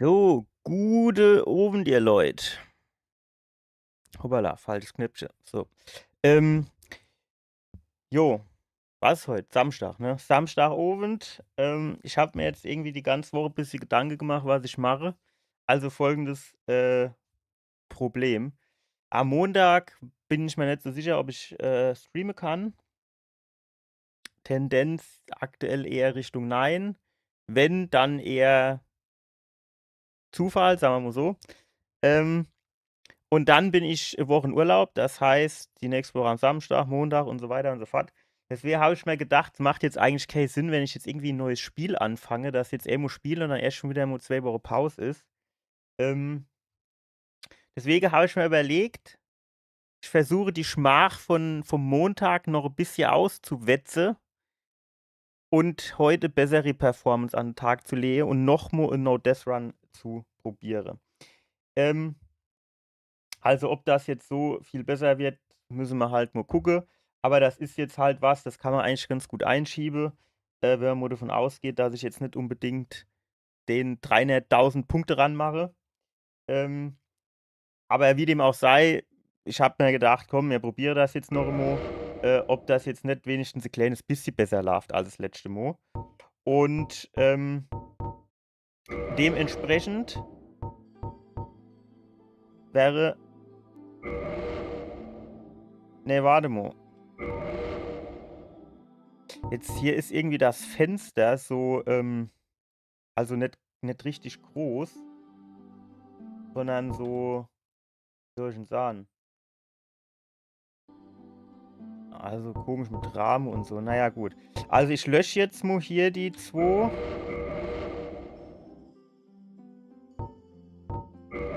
So, gute Abend, ihr Leute. Hoppala, falsches Knöpfchen. So. Ähm, jo, was heute? Samstag, ne? Samstagabend. Ich habe mir jetzt irgendwie die ganze Woche ein bisschen Gedanken gemacht, was ich mache. Also folgendes Problem. Am Montag bin ich mir nicht so sicher, ob ich streamen kann. Tendenz aktuell eher Richtung Nein. Wenn, dann eher Zufall, sagen wir mal so. Ähm, Und dann bin ich Wochenurlaub, das heißt, die nächste Woche am Samstag, Montag und so weiter und so fort. Deswegen habe ich mir gedacht, es macht jetzt eigentlich keinen Sinn, wenn ich jetzt irgendwie ein neues Spiel anfange, das jetzt irgendwo spiele und dann erst schon wieder nur 2 Wochen Pause ist. Ähm, deswegen habe ich mir überlegt, ich versuche die Schmach vom Montag noch ein bisschen auszuwetzen und heute bessere Performance an den Tag zu legen und noch mal ein No-Death-Run zu probieren. Ähm, Also, ob das jetzt so viel besser wird, müssen wir halt mal gucken. Aber das ist jetzt halt was, das kann man eigentlich ganz gut einschieben, wenn man mal davon ausgeht, dass ich jetzt nicht unbedingt den 300.000 Punkte ranmache. Ähm, aber wie dem auch sei, ich habe mir gedacht, komm, wir probieren das jetzt noch einmal, ob das jetzt nicht wenigstens ein kleines bisschen besser läuft als das letzte Mal. Und dementsprechend wäre. Ne, warte mal. Jetzt hier ist irgendwie das Fenster so, also nicht richtig groß, sondern so, wie soll ich denn sagen? Also komisch mit Rahmen und so. Na ja, gut. Also ich lösche jetzt mal hier die 2.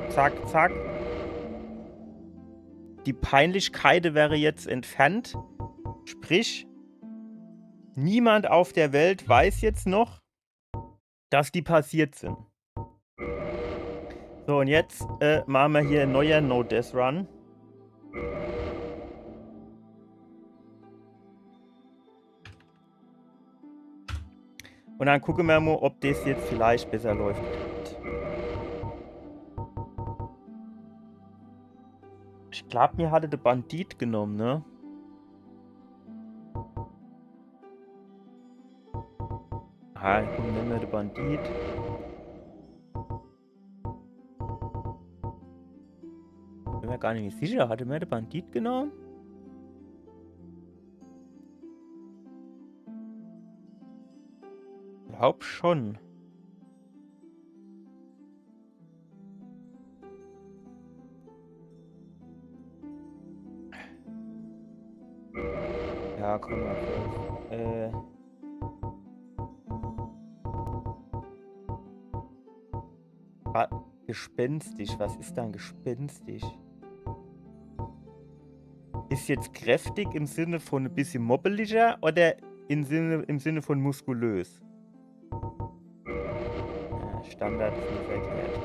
Zack, zack. Die Peinlichkeit wäre jetzt entfernt. Sprich, niemand auf der Welt weiß jetzt noch, dass die passiert sind. So, und jetzt machen wir hier ein neuer No-Death-Run. Und dann gucken wir mal, ob das jetzt vielleicht besser läuft. Ich glaube, mir hatte der Bandit genommen, ne? Ah, komm, nehmen wir den Bandit. Bin mir gar nicht sicher. Hatte mir der Bandit genommen? Glaub schon. Ja, komm mal. Gespenstisch. Was ist dann gespenstisch? Ist jetzt kräftig im Sinne von ein bisschen mobbeliger oder im Sinne von muskulös? Ja, Standard ist nicht verkehrt.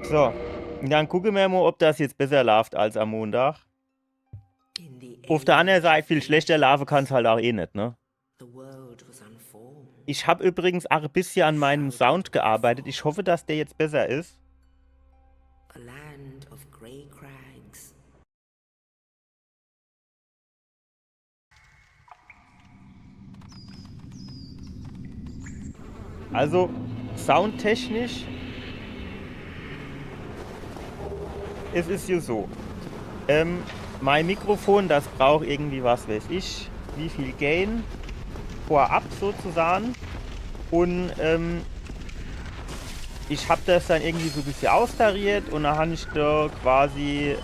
So, dann gucken wir mal, ob das jetzt besser läuft als am Montag. Auf der anderen Seite, viel schlechter laufen kann es halt auch eh nicht, ne? Ich habe übrigens auch ein bisschen an meinem Sound gearbeitet. Ich hoffe, dass der jetzt besser ist. Also, soundtechnisch ist es ja so. Mein Mikrofon, das braucht irgendwie, was weiß ich, wie viel Gain vorab sozusagen. Und ich habe das dann irgendwie so ein bisschen austariert und dann habe ich da quasi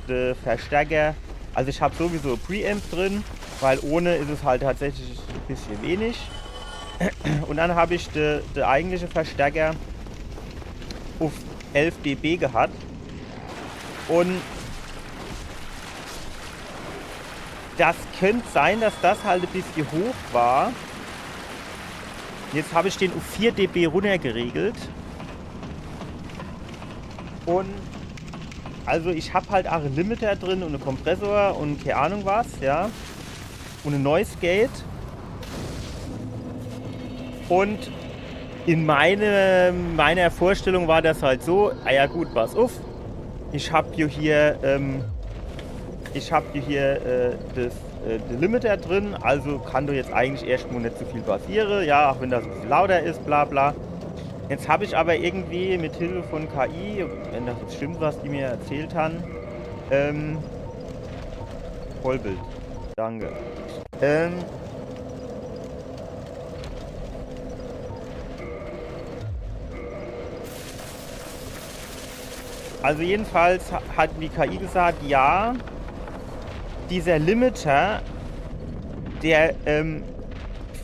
den Verstärker. Also ich habe sowieso Preamp drin, weil ohne ist es halt tatsächlich ein bisschen wenig. Und dann habe ich den eigentliche Verstärker auf 11 dB gehabt. Und das könnte sein, dass das halt ein bisschen hoch war. Jetzt habe ich den auf 4 dB runtergeregelt. Und also ich habe halt auch einen Limiter drin und einen Kompressor und keine Ahnung was, ja. Und ein Noise Gate. Und in meiner Vorstellung war das halt so, ja gut, pass auf, ich habe hier das Limiter drin, also kann du jetzt eigentlich erstmal nicht so viel passieren, ja, auch wenn das ein bisschen lauter ist, bla bla. Jetzt habe ich aber irgendwie mit Hilfe von KI, wenn das jetzt stimmt, was die mir erzählt haben, Vollbild, danke. Also jedenfalls hat die KI gesagt, ja, dieser Limiter, der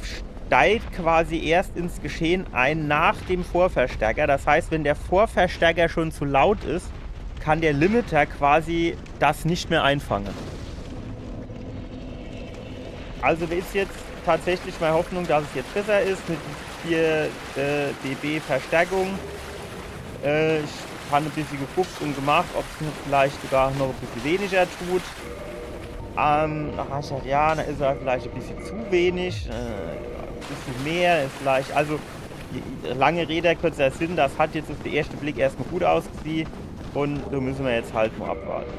steigt quasi erst ins Geschehen ein nach dem Vorverstärker. Das heißt, wenn der Vorverstärker schon zu laut ist, kann der Limiter quasi das nicht mehr einfangen. Also ist jetzt tatsächlich meine Hoffnung, dass es jetzt besser ist mit 4 dB Verstärkung. Ich habe ein bisschen geguckt und gemacht, ob es vielleicht sogar noch ein bisschen weniger tut. Da habe ich gesagt, ja, dann ist er vielleicht ein bisschen zu wenig, ein bisschen mehr ist vielleicht, also lange Rede, kurzer Sinn, das hat jetzt auf den ersten Blick erstmal gut ausgesehen und da müssen wir jetzt halt mal abwarten.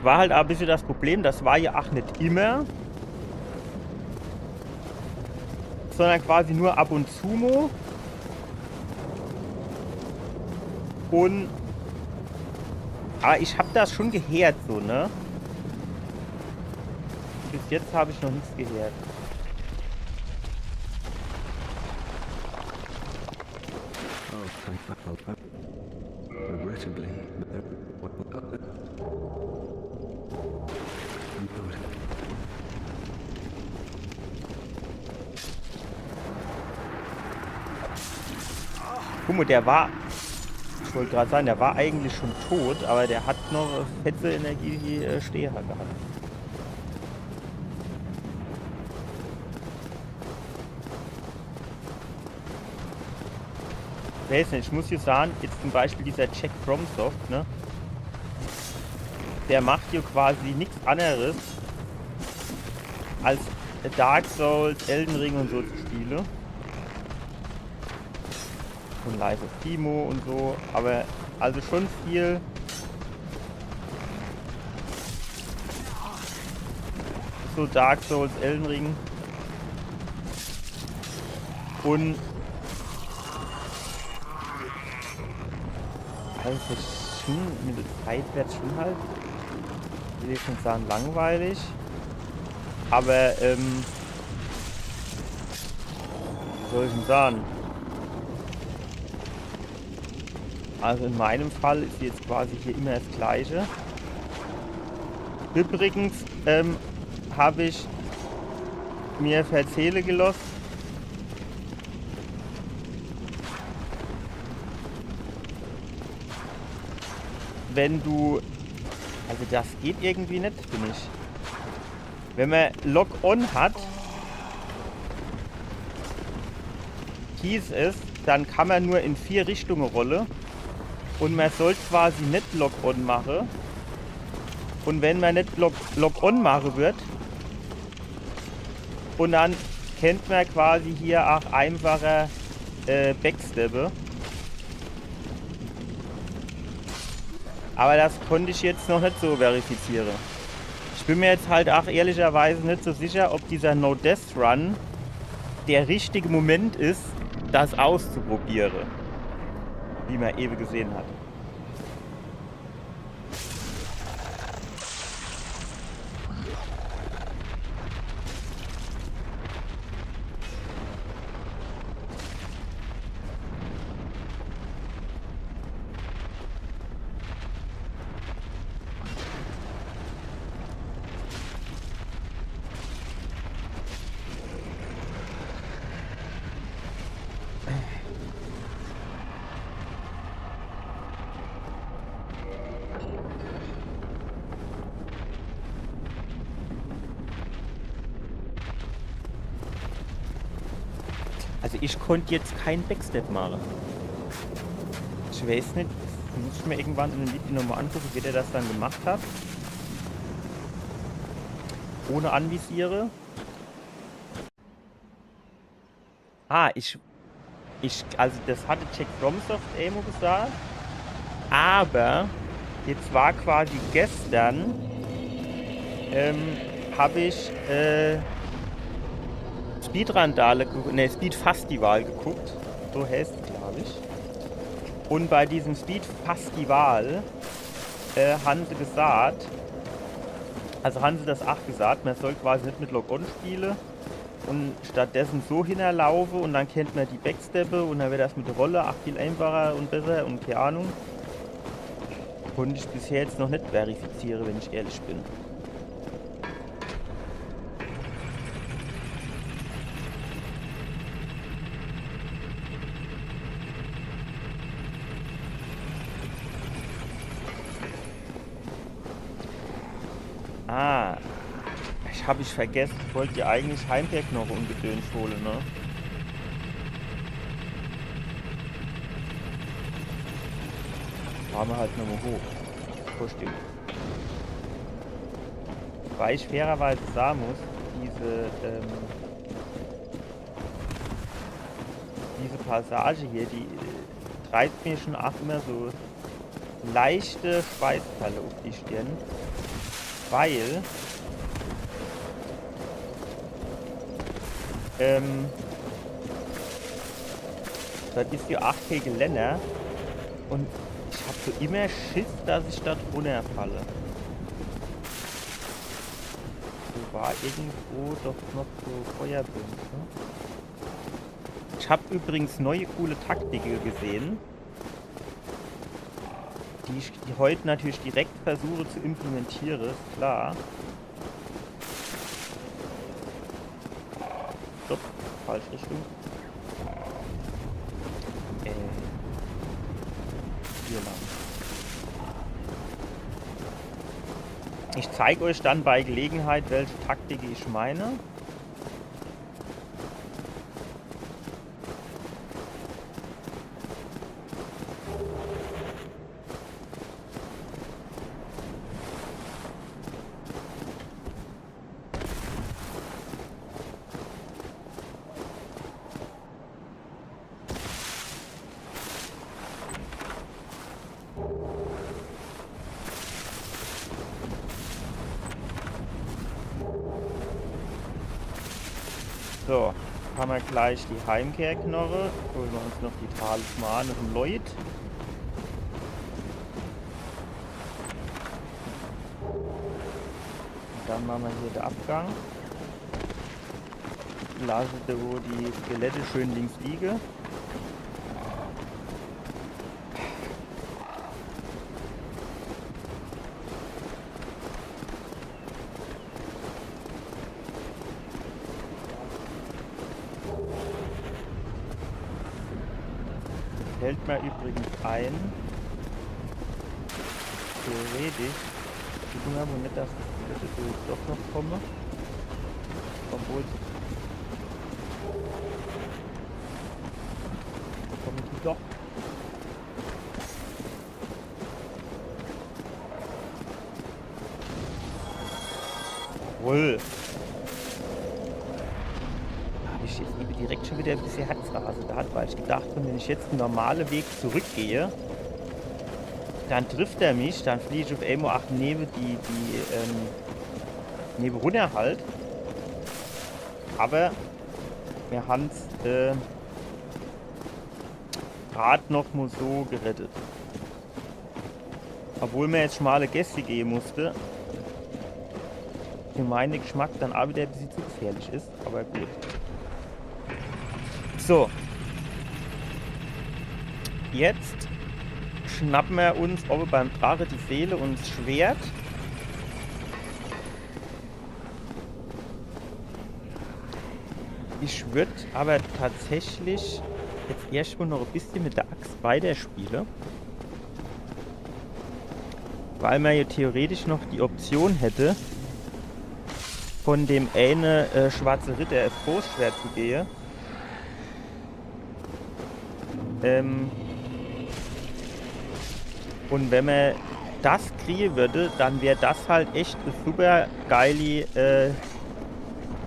War halt auch ein bisschen das Problem, das war ja auch nicht immer, sondern quasi nur ab und zu mal. Und aber ich habe das schon gehört, so, ne? Bis jetzt habe ich noch nichts gehört. Regrettably, Guck mal, der war, ich wollte gerade sagen, der war eigentlich schon tot, aber der hat noch fette Energie Steher gehabt. Ich muss hier sagen, jetzt zum Beispiel dieser Jack FromSoft, ne? Der macht hier quasi nichts anderes als Dark Souls, Elden Ring und so zu Spiele. Und Life of Timo und so, aber also schon viel so Dark Souls, Elden Ring und also schon, mit der Zeit wird es schon halt, will ich nicht sagen langweilig, aber wie soll ich denn sagen? Also in meinem Fall ist jetzt quasi hier immer das Gleiche. Übrigens habe ich mir erzählen gelassen, wenn du, also das geht irgendwie nicht, finde ich. Wenn man Lock-on hat, hieß es, dann kann man nur in 4 Richtungen rollen. Und man soll quasi nicht Lock-on machen. Und wenn man nicht Lock-on machen wird, und dann kennt man quasi hier auch einfacher Backsteppe. Aber das konnte ich jetzt noch nicht so verifizieren. Ich bin mir jetzt halt auch ehrlicherweise nicht so sicher, ob dieser No-Death-Run der richtige Moment ist, das auszuprobieren. Wie man eben gesehen hat. Also ich konnte jetzt keinen Backstep machen. Ich weiß nicht, das muss ich mir irgendwann in dem Video nochmal angucken, wie der das dann gemacht hat. Ohne Anvisiere. Ah, also das hatte Jack FromSoft Amo gesagt. Aber jetzt war quasi gestern, habe ich Speedfestival geguckt. So heißt es, glaube ich. Und bei diesem Speedfestival haben sie gesagt, also haben sie das auch gesagt, man soll quasi nicht mit Log-On spielen und stattdessen so hinterlaufen und dann kennt man die Backsteppe und dann wird das mit der Rolle auch viel einfacher und besser und keine Ahnung. Konnte ich bisher jetzt noch nicht verifizieren, wenn ich ehrlich bin. Ah, habe ich vergessen. Ich wollte dir eigentlich Heimkehrknochen und Gedöns holen, ne? Fahren wir halt nochmal hoch. Verstehe. Weil ich fairerweise sagen muss, diese Passage hier, die treibt mir schon auch immer so leichte Schweißperle auf die Stirn. Weil das ist ja 8 Geländer und ich habe so immer Schiss, dass ich da runterfalle. So war irgendwo doch noch so Feuerbündel. Ich habe übrigens neue coole Taktiken gesehen, die ich heute natürlich direkt versuche zu implementieren, ist klar. Stopp, falsche Richtung. Hier lang. Ich zeige euch dann bei Gelegenheit, welche Taktik ich meine. So, haben wir gleich die Heimkehrknorre. Holen wir uns noch die Talismane von Lloyd. Und dann machen wir hier den Abgang. Lassen wir, wo die Skelette schön links liegen. Fällt mir übrigens ein, theoretisch, ich gucke mal, womit das doch noch komme, obwohl komme die doch. Wohl. Ich jetzt direkt schon wieder ein bisschen Herzrase da hat, weil ich gedacht habe, wenn ich jetzt den normalen Weg zurückgehe, dann trifft er mich, dann fliege ich auf Amo 8 neben neben runter halt. Aber wir haben es gerade noch mal so gerettet. Obwohl mir jetzt schmale Gäste gehen musste, für meinen Geschmack dann auch wieder ein bisschen zu gefährlich ist, aber gut. So. Jetzt schnappen wir uns oben beim Drache die Seele und das Schwert. Ich würde aber tatsächlich jetzt erstmal noch ein bisschen mit der Axt weiterspielen. Weil man ja theoretisch noch die Option hätte, von dem eine schwarze Ritter das Großschwert zu gehen. Und wenn man das kriegen würde, dann wäre das halt echt eine super geile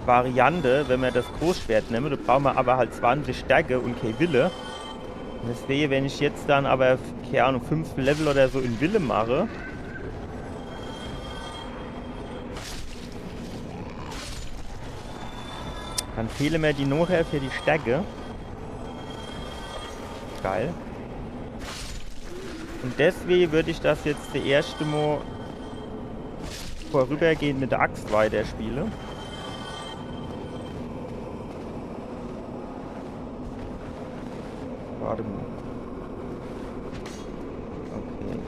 Variante, wenn man das Großschwert nimmt. Da braucht man aber halt 20 Stärke und kein Wille. Und deswegen, wenn ich jetzt dann aber, keine Ahnung, 5 Level oder so in Wille mache, dann fehlen mir die nachher für die Stärke. Geil. Und deswegen würde ich das jetzt der erste Mal vorübergehend mit der Axt weiterspielen. Warte mal. Okay.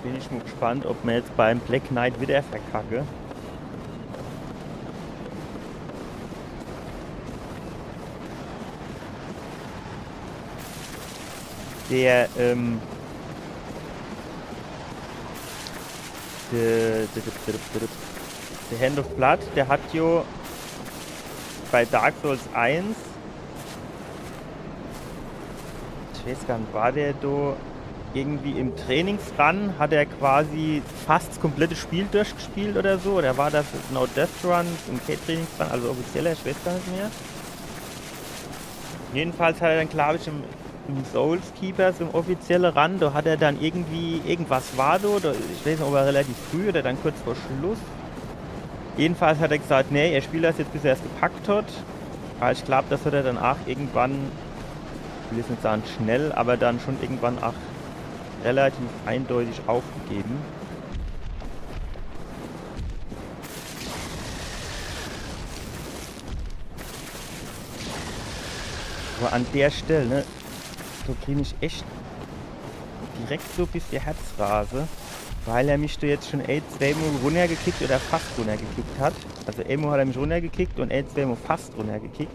Bin ich mal gespannt, ob wir jetzt beim Black Knight wieder verkacke. Der, der Hand of Blood, der hat jo bei Dark Souls 1, ich weiß gar nicht, war der da irgendwie im Trainingsrun, hat er quasi fast das komplette Spiel durchgespielt oder so? Oder war das No Death Run im K-Trainingsrun, also offizieller, ich weiß gar nicht mehr. Jedenfalls hat er dann, glaube ich, im Souls Keepers, im offiziellen Run, da hat er dann irgendwie, irgendwas war da, ich weiß nicht, ob er relativ früh oder dann kurz vor Schluss. Jedenfalls hat er gesagt, nee, er spielt das jetzt, bis er es gepackt hat. Aber ich glaube, das hat er dann auch irgendwann, ich will jetzt nicht sagen schnell, aber dann schon irgendwann auch relativ eindeutig aufgegeben. Aber an der Stelle, ne, so kriege ich echt direkt so bis die Herzrase, weil er mich da jetzt schon zweimal runtergekickt oder fast runtergekickt hat. Also einmal hat er mich runtergekickt und zweimal fast runtergekickt.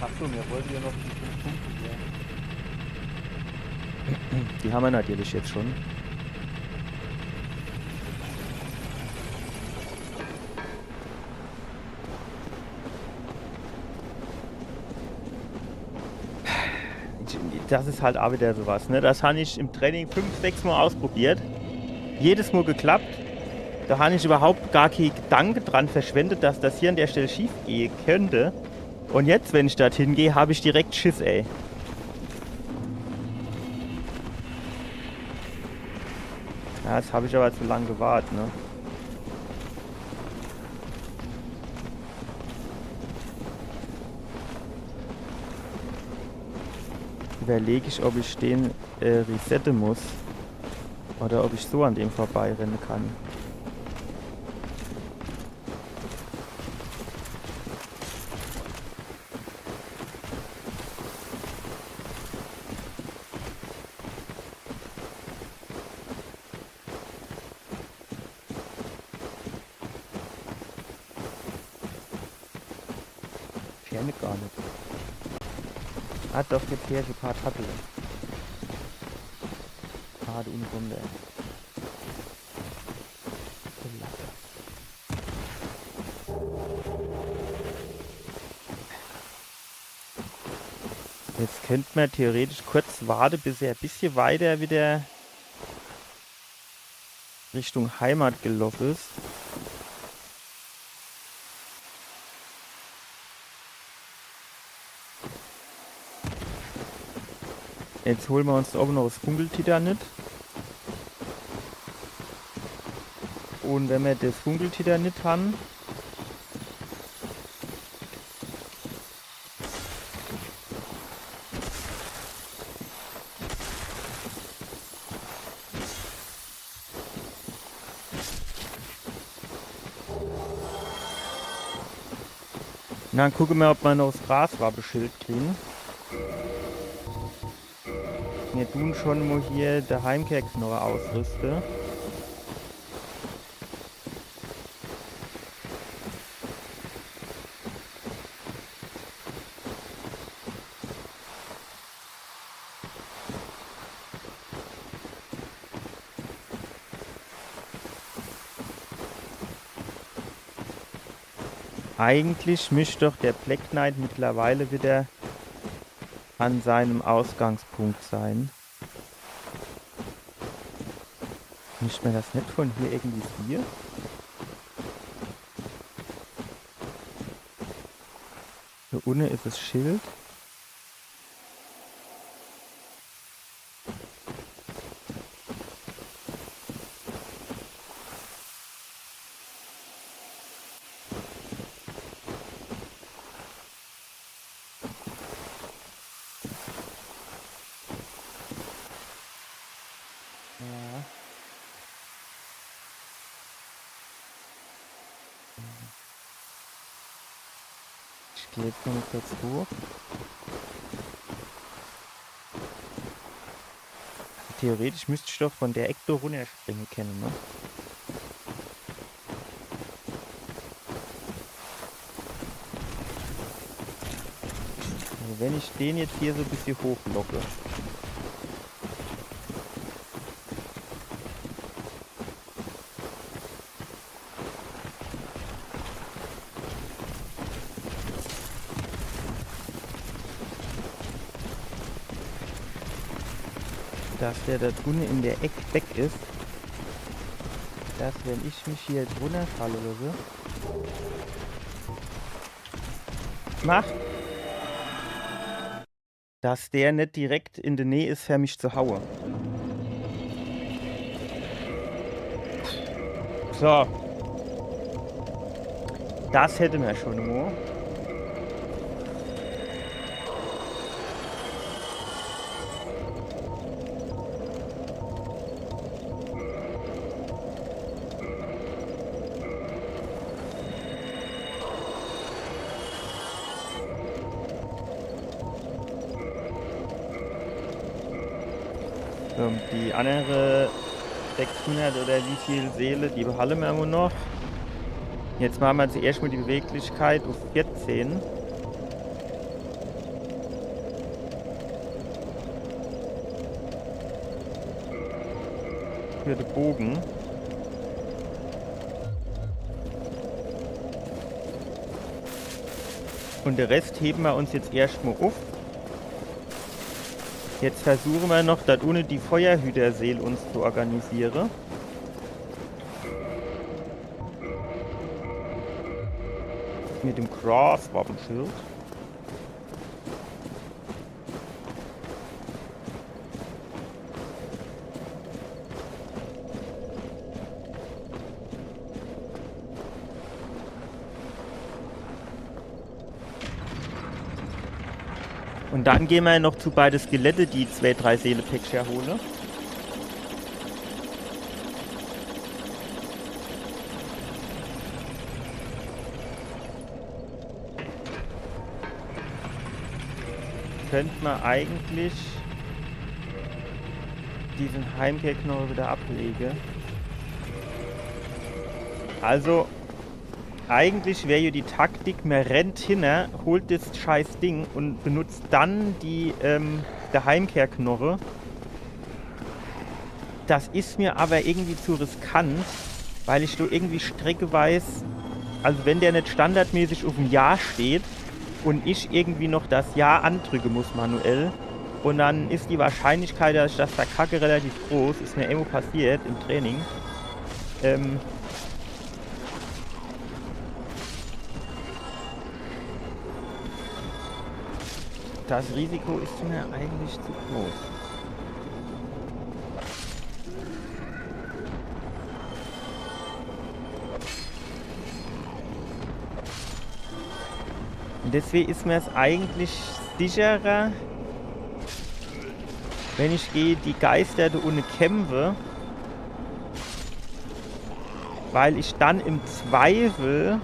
Achso, mir wollte ja noch die 5 Punkte hier. Die haben wir natürlich jetzt schon. Das ist halt auch wieder sowas, ne? Das habe ich im Training 5, 6 Mal ausprobiert. Jedes Mal geklappt. Da habe ich überhaupt gar keinen Gedanke dran verschwendet, dass das hier an der Stelle schief gehen könnte. Und jetzt, wenn ich dorthin gehe, habe ich direkt Schiss, ey. Ja, jetzt habe ich aber zu lange gewartet, ne? Überlege ich, ob ich den resetten muss. Oder ob ich so an dem vorbeirennen kann. Ferne gar nicht. Ah doch, jetzt hier ein paar Tattel. Gerade und runter. Jetzt könnte man theoretisch kurz warten, bis er ein bisschen weiter wieder Richtung Heimat gelaufen ist. Jetzt holen wir uns da oben noch das Funkeltitanit. Und wenn wir das Funkeltitanit haben, dann gucken wir, ob wir noch das Graswabbeschild kriegen. Wir tun schon mal hier der Heimkehrknorre ausrüsten. Eigentlich müsste doch der Black Knight mittlerweile wieder an seinem Ausgangspunkt sein. Mischt man das nicht von hier irgendwie hier? Hier unten ist das Schild. Ja. Ich gehe jetzt noch mal kurz hoch. Theoretisch müsste ich doch von der Ecke runterspringen können, ne? Also wenn ich den jetzt hier so ein bisschen hochlocke. Dass der da drunten in der Ecke weg ist, dass wenn ich mich hier drunter falle oder so, macht, dass der nicht direkt in der Nähe ist, für mich zu hauen. So. Das hätte man schon mal. Die andere 600 oder wie viel Seele, die behalten wir immer noch. Jetzt machen wir zuerst mal die Beweglichkeit auf 14. Für den Bogen. Und den Rest heben wir uns jetzt erstmal auf. Jetzt versuchen wir noch, das ohne die Feuerhüterseele uns zu organisieren. Mit dem Cross-Wappenschild. Und dann gehen wir noch zu beide Skelette, die 2-3 Seele-Päckchen holen. Könnte man eigentlich diesen Heimkehrknochen wieder ablegen. Also eigentlich wäre ja die Taktik, man rennt hin, holt das scheiß Ding und benutzt dann der Heimkehrknoche. Das ist mir aber irgendwie zu riskant, weil ich da irgendwie Strecke weiß, also wenn der nicht standardmäßig auf dem Ja steht und ich irgendwie noch das Ja andrücken muss manuell und dann ist die Wahrscheinlichkeit, dass ich das verkacke, relativ groß. Ist mir irgendwo passiert im Training. Das Risiko ist mir eigentlich zu groß. Und deswegen ist mir es eigentlich sicherer, wenn ich gehe, die Geister da ohne kämpfe, weil ich dann im Zweifel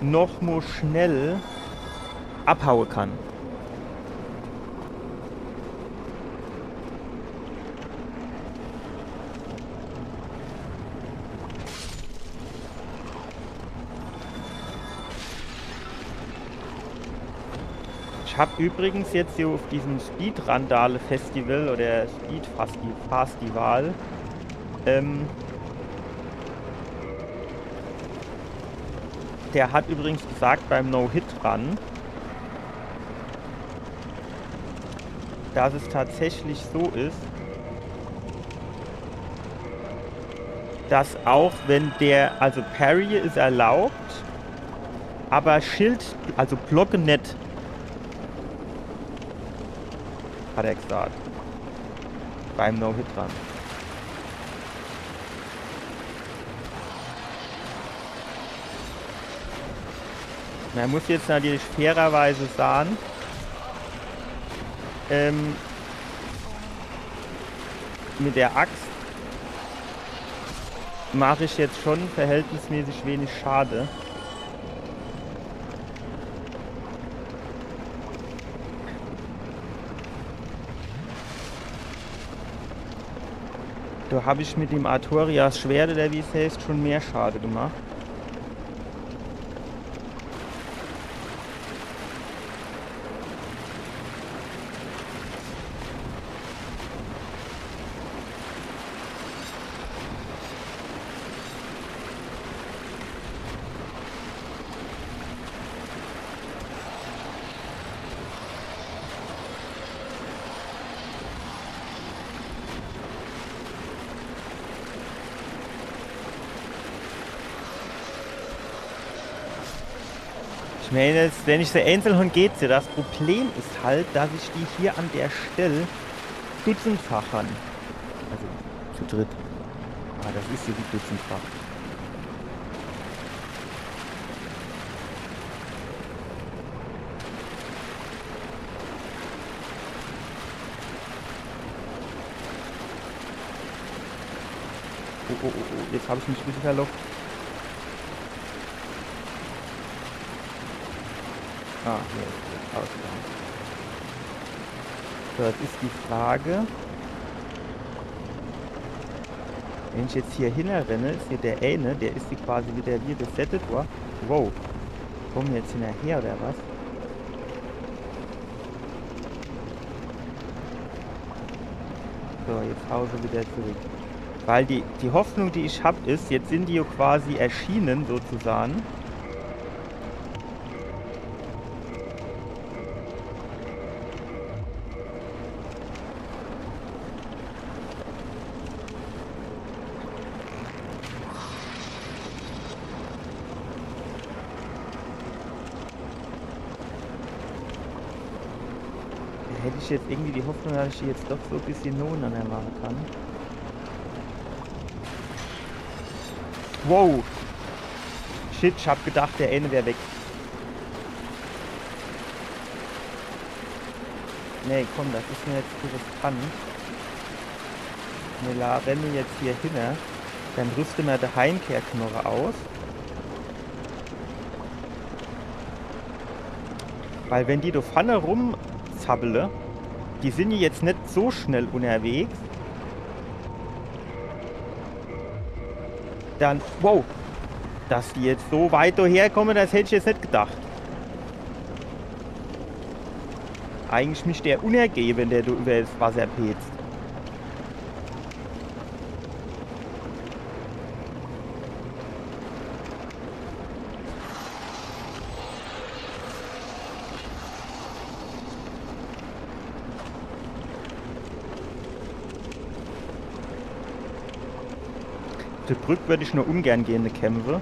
noch mal schnell abhauen kann. Ich habe übrigens jetzt hier auf diesem Speed-Randale Festival oder Speed-Festival der hat übrigens gesagt beim No-Hit-Run, dass es tatsächlich so ist, dass auch wenn der, also Parry ist erlaubt, aber Schild, also Blocke nicht, hat er gesagt, beim No-Hit-Run. Man muss jetzt natürlich fairerweise sagen, mit der Axt mache ich jetzt schon verhältnismäßig wenig Schade. Da habe ich mit dem Artorias Schwert, oder wie es heißt, schon mehr Schade gemacht. Ich meine, wenn ich so einzeln geht's ja. Das Problem ist halt, dass ich die hier an der Stelle dutzendfach habe. Also zu dritt. Ah, das ist hier die dutzendfach. Oh, jetzt habe ich mich ein bisschen verlockt. Ah, hier ist der Ausgang. So, jetzt ist die Frage, wenn ich jetzt hier hinrenne, ist hier der eine, der ist hier quasi wieder hier gesettet. Wow, kommen wir jetzt hinterher oder was? So, jetzt hause wieder zurück. Weil die Hoffnung, die ich habe, ist, jetzt sind die ja quasi erschienen sozusagen. Hätte ich jetzt irgendwie die Hoffnung, dass ich die jetzt doch so ein bisschen nocheinander machen kann. Wow! Shit, ich hab gedacht, der eine wäre weg. Nee, komm, das ist mir jetzt zu riskant. Wir rennen jetzt hier hin. Dann rüsten wir die Heimkehrknorre aus. Weil wenn die da vorne rumzappeln, die sind jetzt nicht so schnell unterwegs. Dann, wow, dass die jetzt so weit daherkommen, das hätte ich jetzt nicht gedacht. Eigentlich müsste der untergehen, wenn der über das Wasser petzt. Die Brücke würde ich nur ungern gehen kämpfen,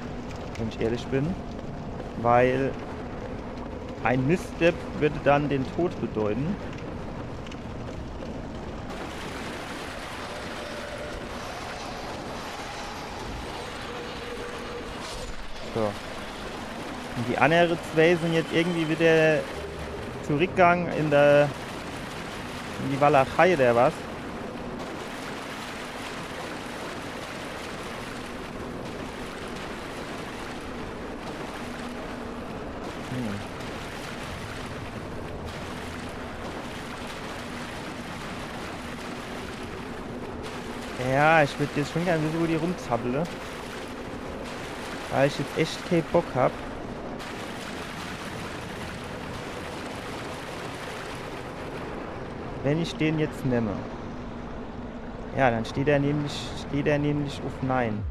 wenn ich ehrlich bin, weil ein Misstep würde dann den Tod bedeuten. So. Und die anderen zwei sind jetzt irgendwie wieder zurückgegangen in die Walachei oder was? Ja, ich würde jetzt schon gerne wissen, wo die rumzappele. Weil ich jetzt echt keinen Bock hab. Wenn ich den jetzt nehme. Ja, dann steht er nämlich auf Nein.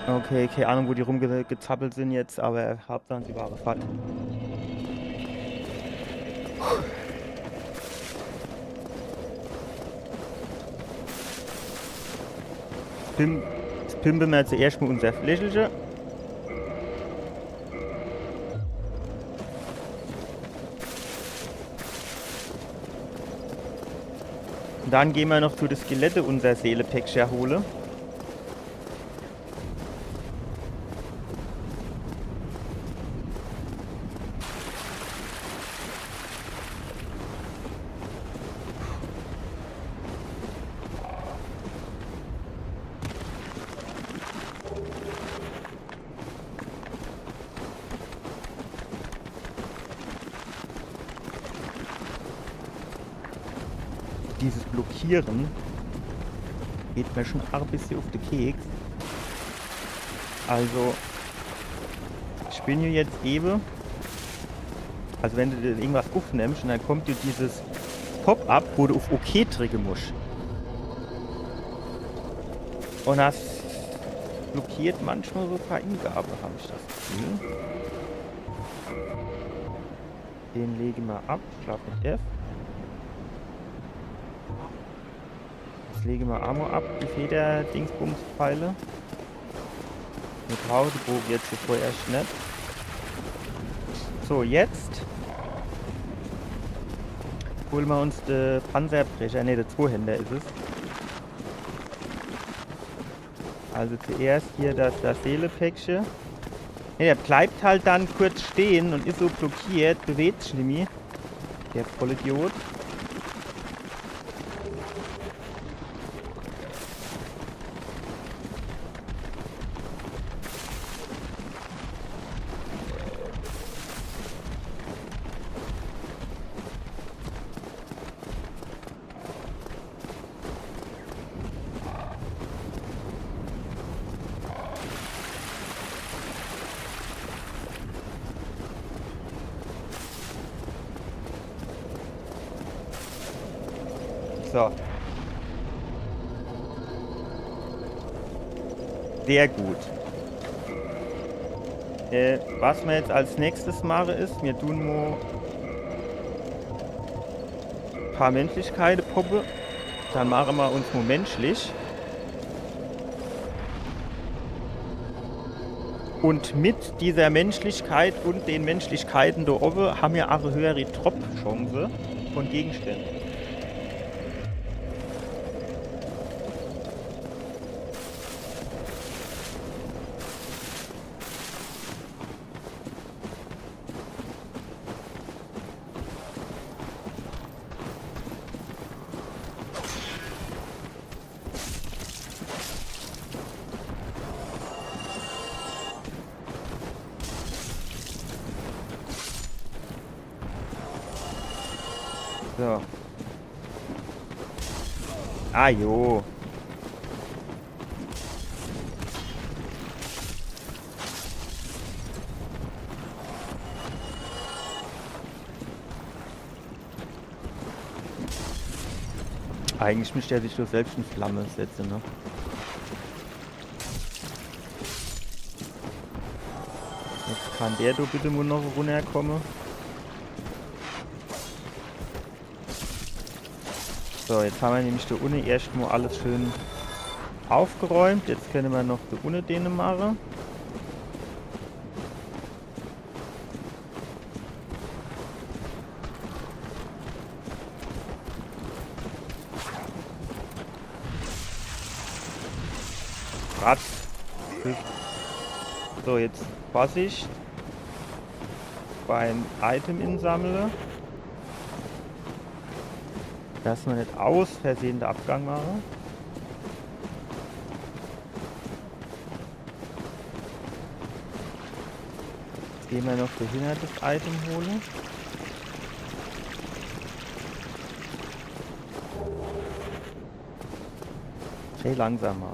Okay, keine Ahnung, wo die rumgezappelt sind jetzt, aber Hauptsache sie wahre Fahrt. Jetzt pimpen wir zuerst mal unser Flächelchen. Und dann gehen wir noch zu den Skelette unser Seelepäckchen holen. Dieses Blockieren geht mir schon ein bisschen auf den Keks. Also, ich bin ja jetzt eben, also wenn du dir irgendwas aufnimmst und dann kommt dir dieses Pop-up, wo du auf OK drücken musst. Und das blockiert manchmal so ein paar Eingaben, habe ich das Gefühl. Den legen wir ab, ich glaube mit F. Jetzt legen wir Ammo ab, die Feder-Dingsbums-Pfeile. Wir brauchen die Bogen jetzt hier vorerst nicht. So, jetzt holen wir uns den Panzerbrecher. Ne, der Zweihänder ist es. Also zuerst hier das Seelepäckchen. Ne, der bleibt halt dann kurz stehen und ist so blockiert. Bewegt sich nicht mehr. Der Vollidiot. So. Sehr gut. Was wir jetzt als nächstes machen ist, wir tun mal ein paar Menschlichkeiten poppen. Dann machen wir uns mal menschlich. Und mit dieser Menschlichkeit und den Menschlichkeiten da oben haben wir auch eine höhere Drop-Chance von Gegenständen. So. Ah, jo. Eigentlich müsste er sich doch selbst in Flamme setzen, ne? Jetzt kann der doch bitte nur noch runterkommen. So, jetzt haben wir nämlich da unten erstmal alles schön aufgeräumt. Jetzt können wir noch da unten den machen. Ratz. So, jetzt Vorsicht beim Item insammeln. Dass man nicht aus Versehen den Abgang machen. Gehen wir noch dahinter das Item holen. Schön langsam mal.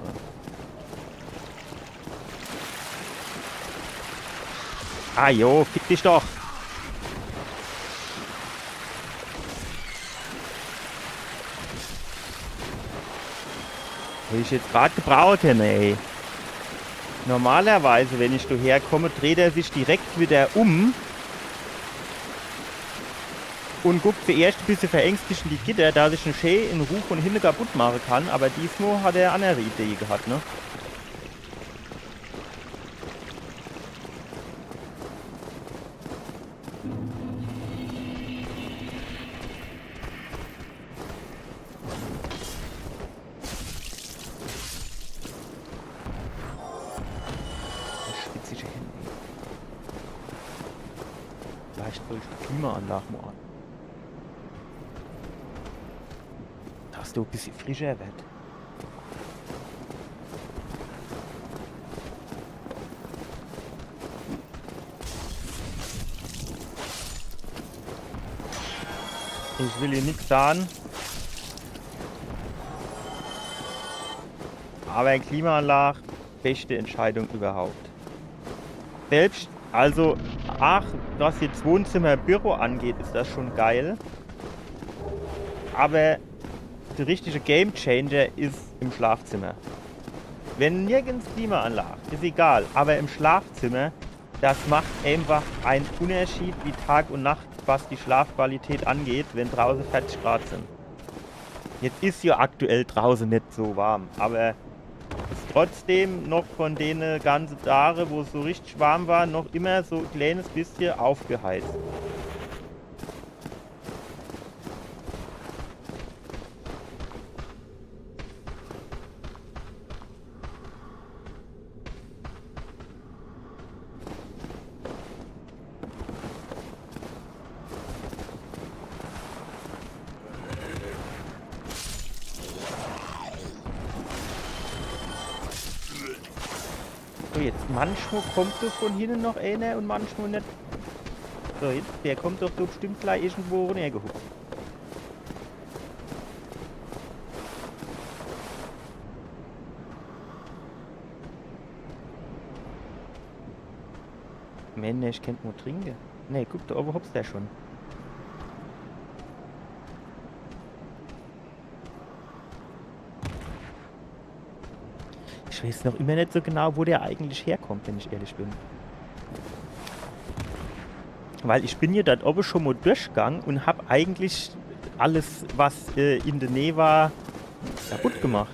Ah jo, fick dich doch! Hätte ich jetzt gerade gebraucht, ey. Normalerweise, wenn ich hierher komme, dreht er sich direkt wieder um und guckt zuerst ein bisschen verängstigt in die Gitter, da sich ein Schee in Ruhe von hinten kaputt machen kann. Aber diesmal hat er eine andere Idee gehabt, ne? Spitzige Hände. Vielleicht soll ich die Klimaanlage mal an. Dass du ein bisschen frischer wird. Ich will hier nichts sagen. Aber Klimaanlage, beste Entscheidung überhaupt. Selbst, also, was jetzt Wohnzimmer, Büro angeht, ist das schon geil. Aber der richtige Gamechanger ist im Schlafzimmer. Wenn nirgends Klimaanlage, ist egal. Aber im Schlafzimmer, das macht einfach einen Unterschied wie Tag und Nacht, was die Schlafqualität angeht, wenn draußen 40 Grad sind. Jetzt ist ja aktuell draußen nicht so warm, aber ist trotzdem noch von den ganzen Tagen, wo es so richtig warm war, noch immer so ein kleines bisschen aufgeheizt. So, jetzt manchmal kommt doch von hinten noch einer und manchmal nicht. So, jetzt, der kommt doch so bestimmt gleich irgendwo runtergehupft. Mensch, ich könnte nur trinken. Ne, guck, da oben hopst der schon. Ich weiß noch immer nicht so genau, wo der eigentlich herkommt, wenn ich ehrlich bin. Weil ich bin hier dort oben schon mal durchgegangen und habe eigentlich alles, was in der Nähe war, kaputt gemacht.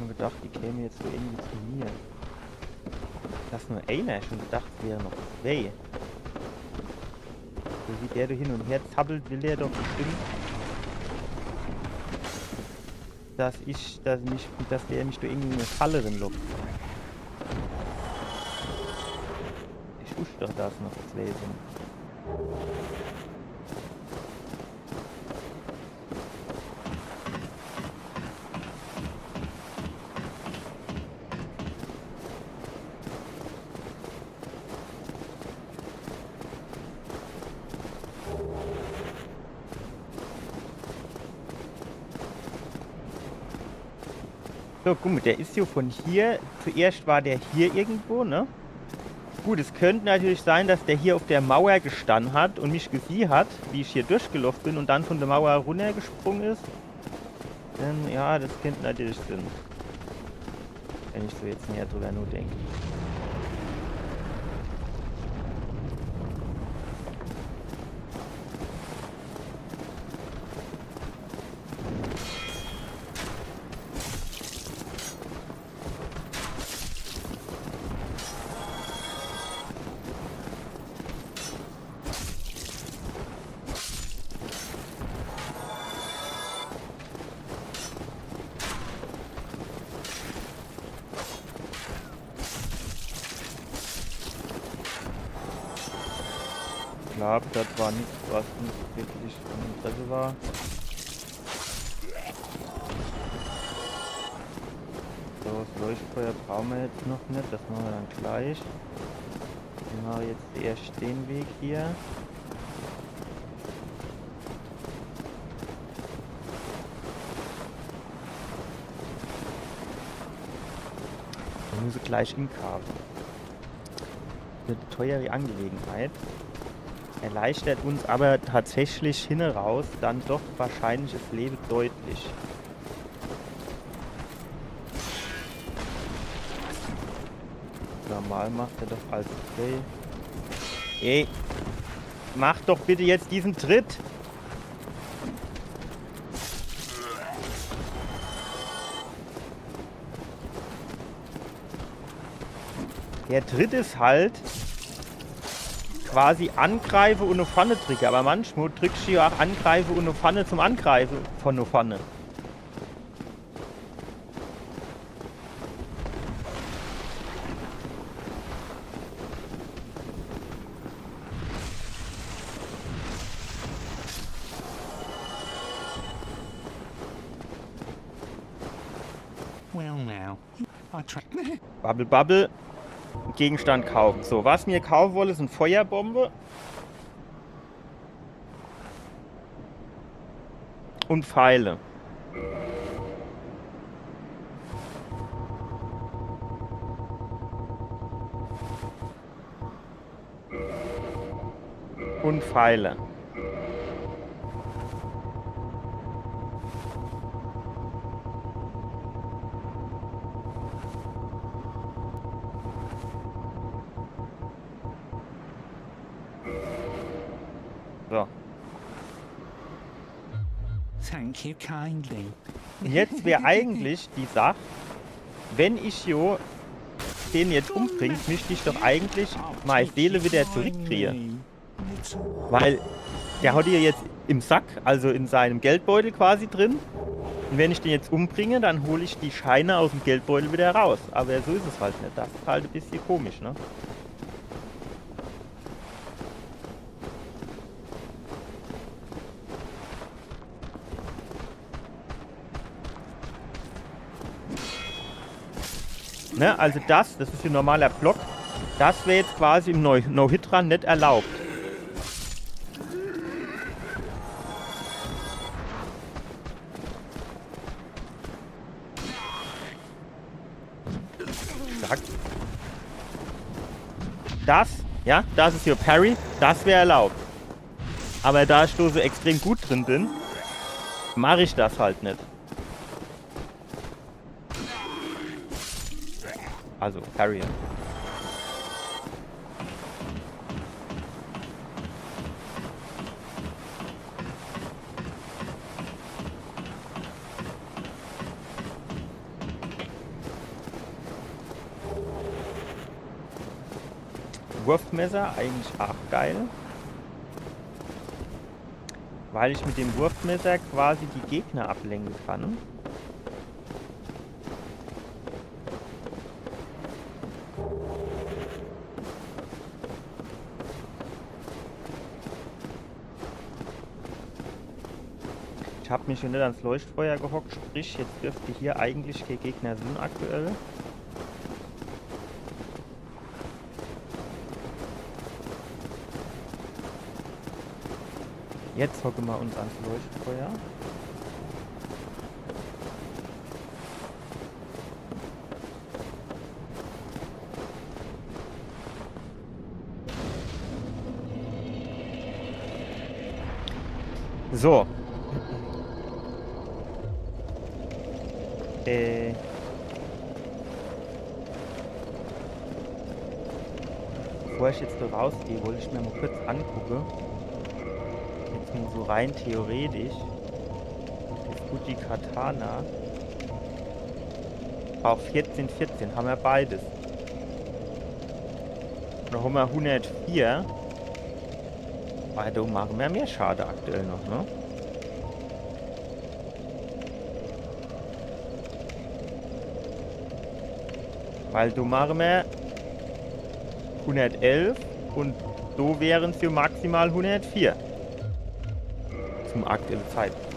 Gedacht, die käme jetzt so irgendwie zu mir. Das nur einer, schon gedacht, es wäre noch zwei. So wie der da hin und her zappelt, will der doch bestimmt, dass der mich da irgendwie in eine Falle drin lockt. Ich wusste doch, dass noch zwei sind. So, guck mal, der ist ja von hier. Zuerst war der hier irgendwo, ne? Gut, es könnte natürlich sein, dass der hier auf der Mauer gestanden hat und mich gesehen hat, wie ich hier durchgelaufen bin und dann von der Mauer runtergesprungen ist. Ja, das könnte natürlich sein. Wenn ich so jetzt näher drüber nur denke. glaube, das war nichts, was uns wirklich von Interesse war. So, das Leuchtfeuer brauchen wir jetzt noch nicht, das machen wir dann gleich. Wir machen jetzt erst den Weg hier. Wir müssen gleich inkaufen. Eine teure Angelegenheit. Erleichtert uns aber tatsächlich hinaus dann doch wahrscheinlich das Leben deutlich. Normal macht er doch als Play. Ey, mach doch bitte jetzt diesen Tritt. Der Tritt ist halt quasi Angreife und eine Pfanne drücken. Aber manchmal drückst du ja auch Angreife und eine Pfanne zum Angreifen von einer Pfanne. Bubble, Bubble. Gegenstand kaufen. So, was mir kaufen wollen, ist eine Feuerbombe. Und Pfeile. Und Pfeile. So. Thank you kindly. Jetzt wäre eigentlich die Sache, wenn ich jo den jetzt umbringe, müsste ich doch eigentlich meine Seele wieder zurückkriegen. Weil der hat hier jetzt im Sack, also in seinem Geldbeutel quasi drin. Und wenn ich den jetzt umbringe, dann hole ich die Scheine aus dem Geldbeutel wieder raus. Aber so ist es halt nicht. Das ist halt ein bisschen komisch, ne? Ne, also das ist ein normaler Block. Das wäre jetzt quasi im No-Hit-Run nicht erlaubt. Zack. Das, ja, das ist hier Parry. Das wäre erlaubt. Aber da ich so extrem gut drin bin, mache ich das halt nicht. Also, Parry. Wurfmesser, eigentlich auch geil. Weil ich mit dem Wurfmesser quasi die Gegner ablenken kann. Ich habe mich schon nicht ans Leuchtfeuer gehockt, sprich, jetzt dürfte hier eigentlich kein Gegner sind aktuell. Jetzt hocken wir uns ans Leuchtfeuer. So. Bevor ich jetzt da rausgehe, wollte ich mir mal kurz angucken. Jetzt nur so rein theoretisch. Ist gut die Katana. Auf 14, 14 haben wir beides. Dann haben wir 104. Weil da machen wir mehr Schade aktuell noch, ne? Weil du machen wir 111 und So wären es für maximal 104. Zum aktuellen Zeitpunkt.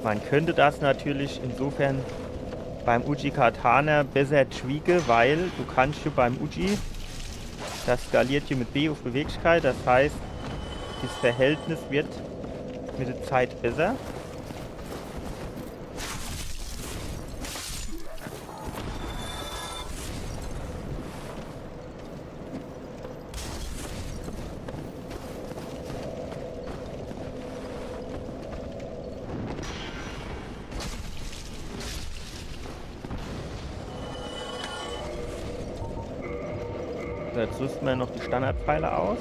Man könnte das natürlich insofern beim Uji Katana besser tweaken, weil du kannst ja beim Uji, das skaliert hier mit B auf Beweglichkeit, das heißt, das Verhältnis wird mit der Zeit besser. So, jetzt rüsten wir noch die Standardpfeile aus.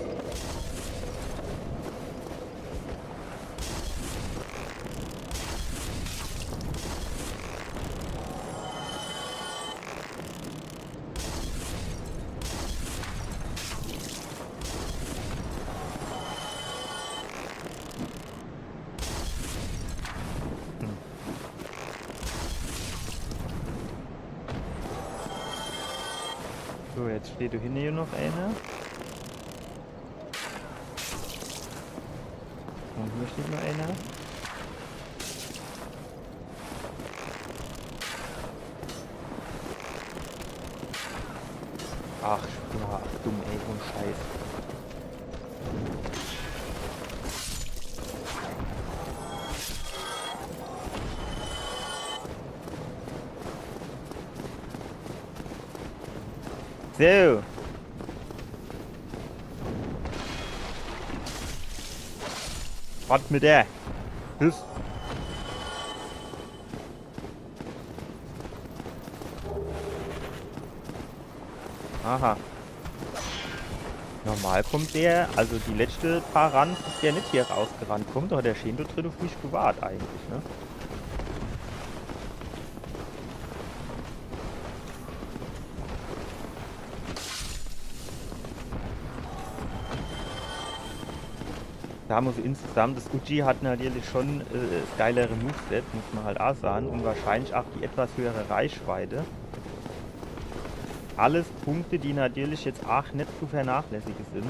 So, jetzt steht da hinten hier noch einer. Und hier steht noch einer. Ach, ja, dumm, ey, so ein Scheiß. So. Was mit der? Tschüss. Aha. Normal kommt der, also die letzte paar Runs ist der nicht hier rausgerannt kommt, aber der Schendo drin auf mich gewartet eigentlich, ne? Da haben wir so insgesamt, das Uji hat natürlich schon das geilere Moveset, muss man halt auch sagen, und wahrscheinlich auch die etwas höhere Reichweite. Alles Punkte, die natürlich jetzt auch nicht zu vernachlässigen sind.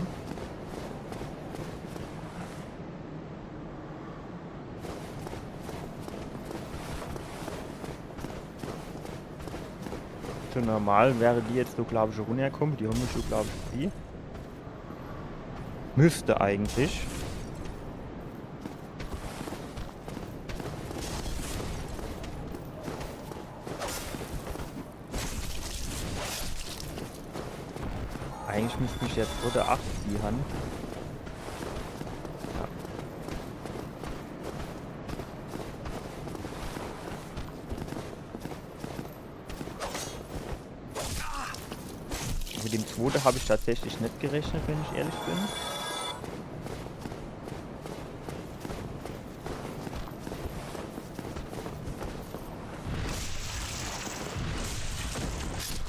Schon normal wäre die jetzt so, glaube ich, runterkommen. Die haben wir schon, glaube ich, sie. Müsste eigentlich. Eigentlich müsste ich jetzt oder 8 die Hand. Ja. Mit dem zweiten habe ich tatsächlich nicht gerechnet, wenn ich ehrlich bin.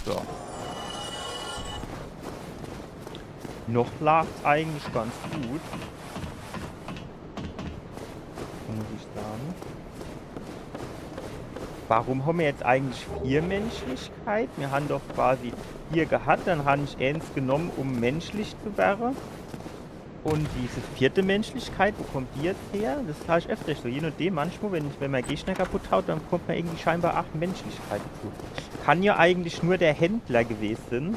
So. Noch lag es eigentlich ganz gut. Muss ich sagen. Warum haben wir jetzt eigentlich 4 Menschlichkeit? Wir haben doch quasi 4 gehabt, dann habe ich 1 genommen, um menschlich zu werden. Und diese 4. Menschlichkeit, wo kommt die jetzt her? Das habe ich öfter so. Je nachdem, manchmal, wenn man Gegner kaputt haut, dann kommt man irgendwie scheinbar 8 Menschlichkeit dazu. Kann ja eigentlich nur der Händler gewesen.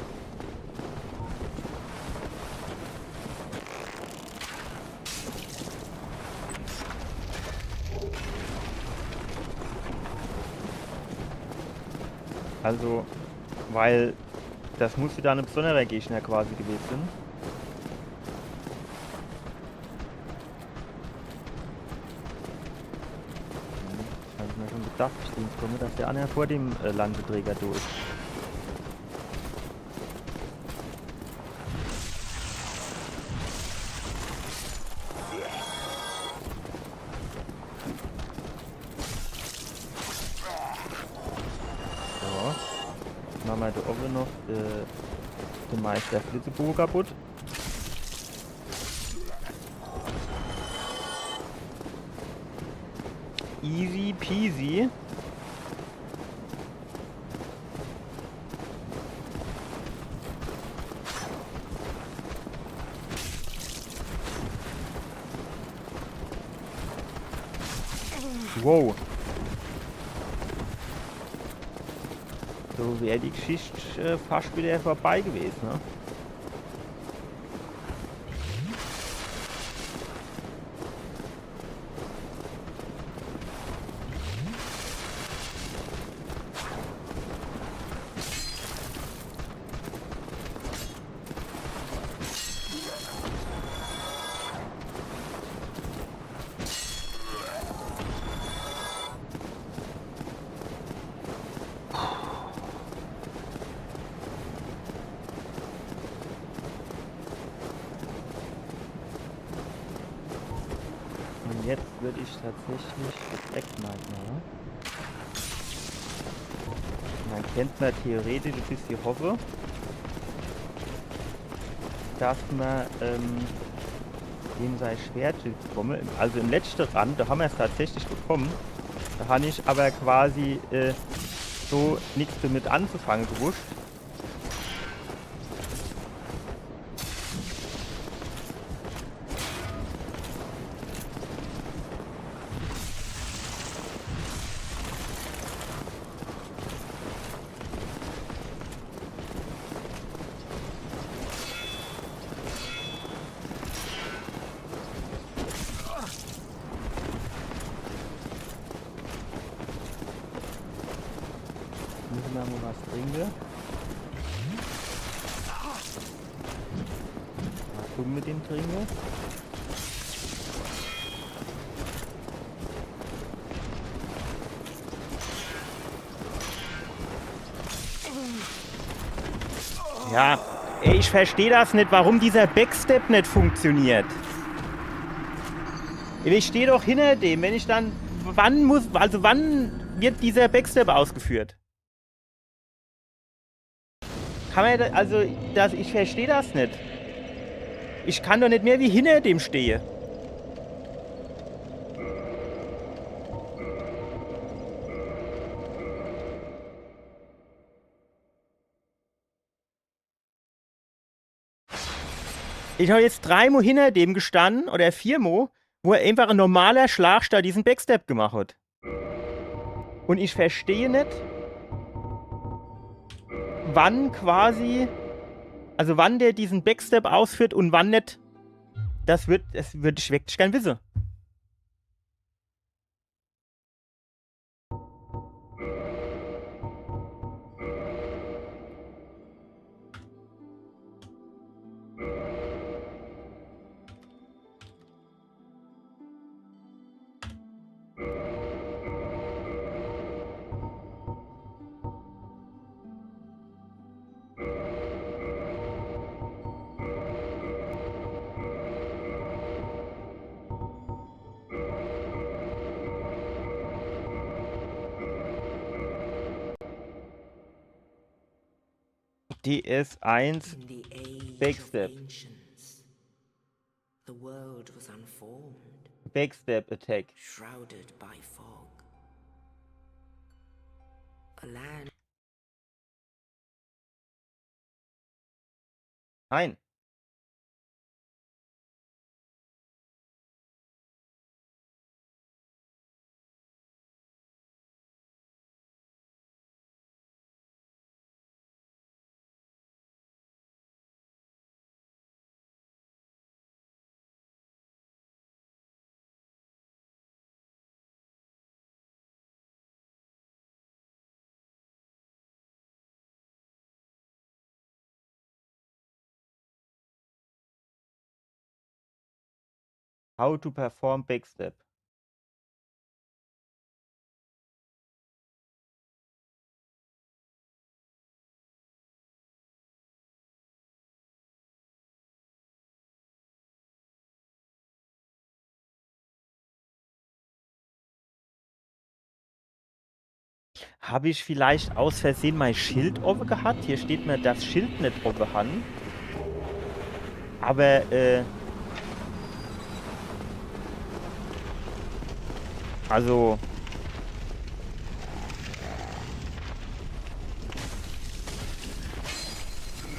Also, weil das musste dann ein besonderer Gegner quasi gewesen sein. Habe ich mir schon gedacht, ich komme, dass der andere vor dem Landeträger durch. Machen wir da oben noch den Meister Flitzebogen kaputt. Easy peasy. Wow. So wäre die Geschichte fast wieder vorbei gewesen, ne? Und jetzt würde ich tatsächlich direkt mal machen. Man kennt man theoretisch ein bisschen hoffe, dass man dem sein Schwertschild bekomme. Also im letzten Rand, da haben wir es tatsächlich bekommen. Da habe ich aber quasi so nichts damit anzufangen gewusst. Müssen wir mal was trinken. Was tun mit dem Trinken? Ja, ey, ich verstehe das nicht, warum dieser Backstep nicht funktioniert. Ich stehe doch hinter dem, wenn ich dann... wann wird dieser Backstep ausgeführt? Kann man da, also, ich verstehe das nicht. Ich kann doch nicht mehr wie hinter dem stehe. Ich habe jetzt 3 Mal hinter dem gestanden, oder 4 Mal, wo er einfach ein normaler Schlag statt diesen Backstep gemacht hat. Und ich verstehe nicht, wann quasi, also wann der diesen Backstep ausführt und wann nicht. Das würde ich wirklich gern wissen. DS1 In the age Backstep. of ancients, the world was unformed, Backstep Attack. shrouded by fog. A land Nein. How to perform Backstep. Habe ich vielleicht aus Versehen mein Schild offen gehabt? Hier steht mir das Schild nicht offen an. Aber, also...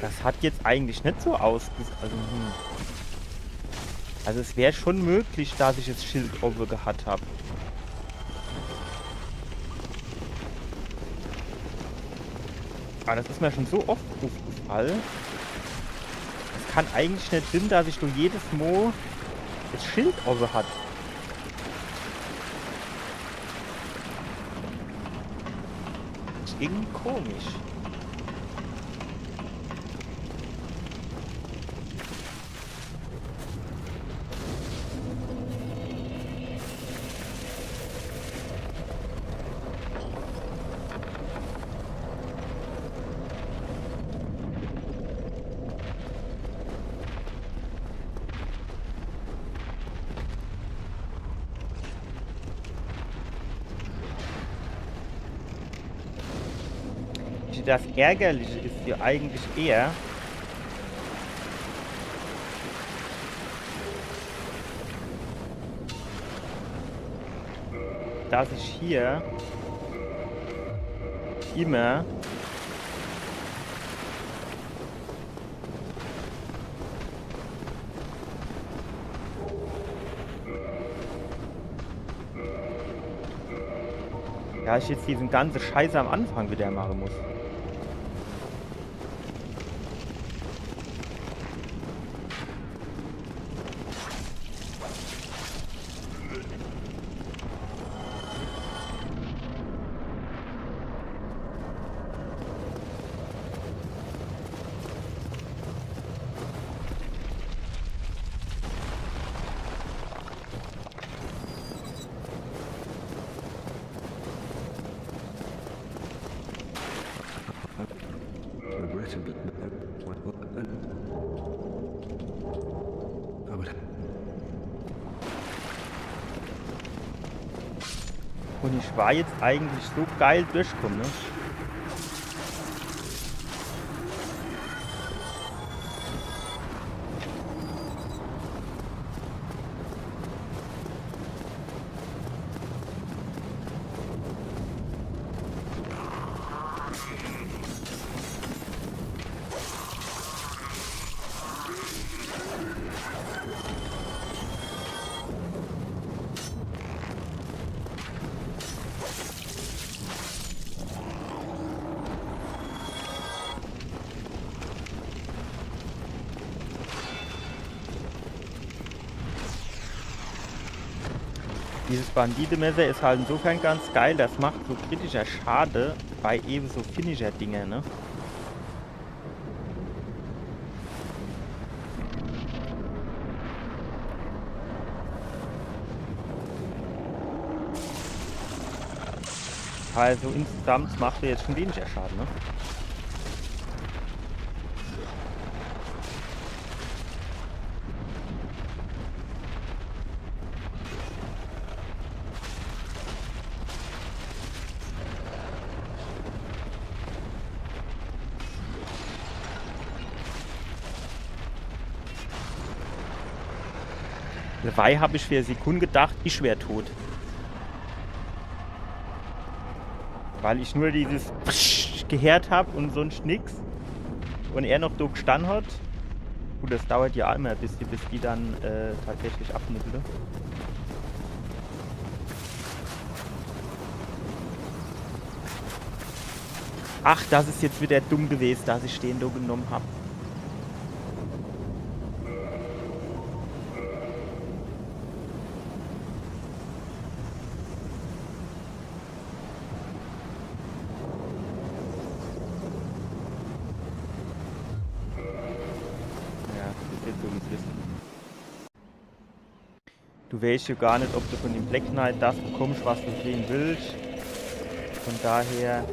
Das hat jetzt eigentlich nicht so ausgesehen. Also es wäre schon möglich, dass ich das Schild offen gehabt habe. Aber das ist mir schon so oft aufgefallen. Es kann eigentlich nicht sein, dass ich durch jedes Mal das Schild oben hat. Das ist irgendwie komisch. Das Ärgerliche ist ja eigentlich eher, dass ich hier immer ich jetzt diesen ganzen Scheiße am Anfang wieder machen muss. Und ich war jetzt eigentlich so geil durchgekommen, ne? Dieses Banditenmesser ist halt insofern ganz geil, das macht so kritischer Schade bei eben so Finisher-Dinger, ne? Also insgesamt macht er jetzt schon weniger Schaden, ne? Dabei habe ich für eine Sekunde gedacht, ich wäre tot. Weil ich nur dieses gehört habe und sonst nix. Und er noch da gestanden hat. Gut, das dauert ja immer, bis die dann tatsächlich abnippeln. Ach, das ist jetzt wieder dumm gewesen, dass ich den da genommen habe. Du weißt ja gar nicht, ob du von dem Black Knight das bekommst, was du sehen willst. Von daher...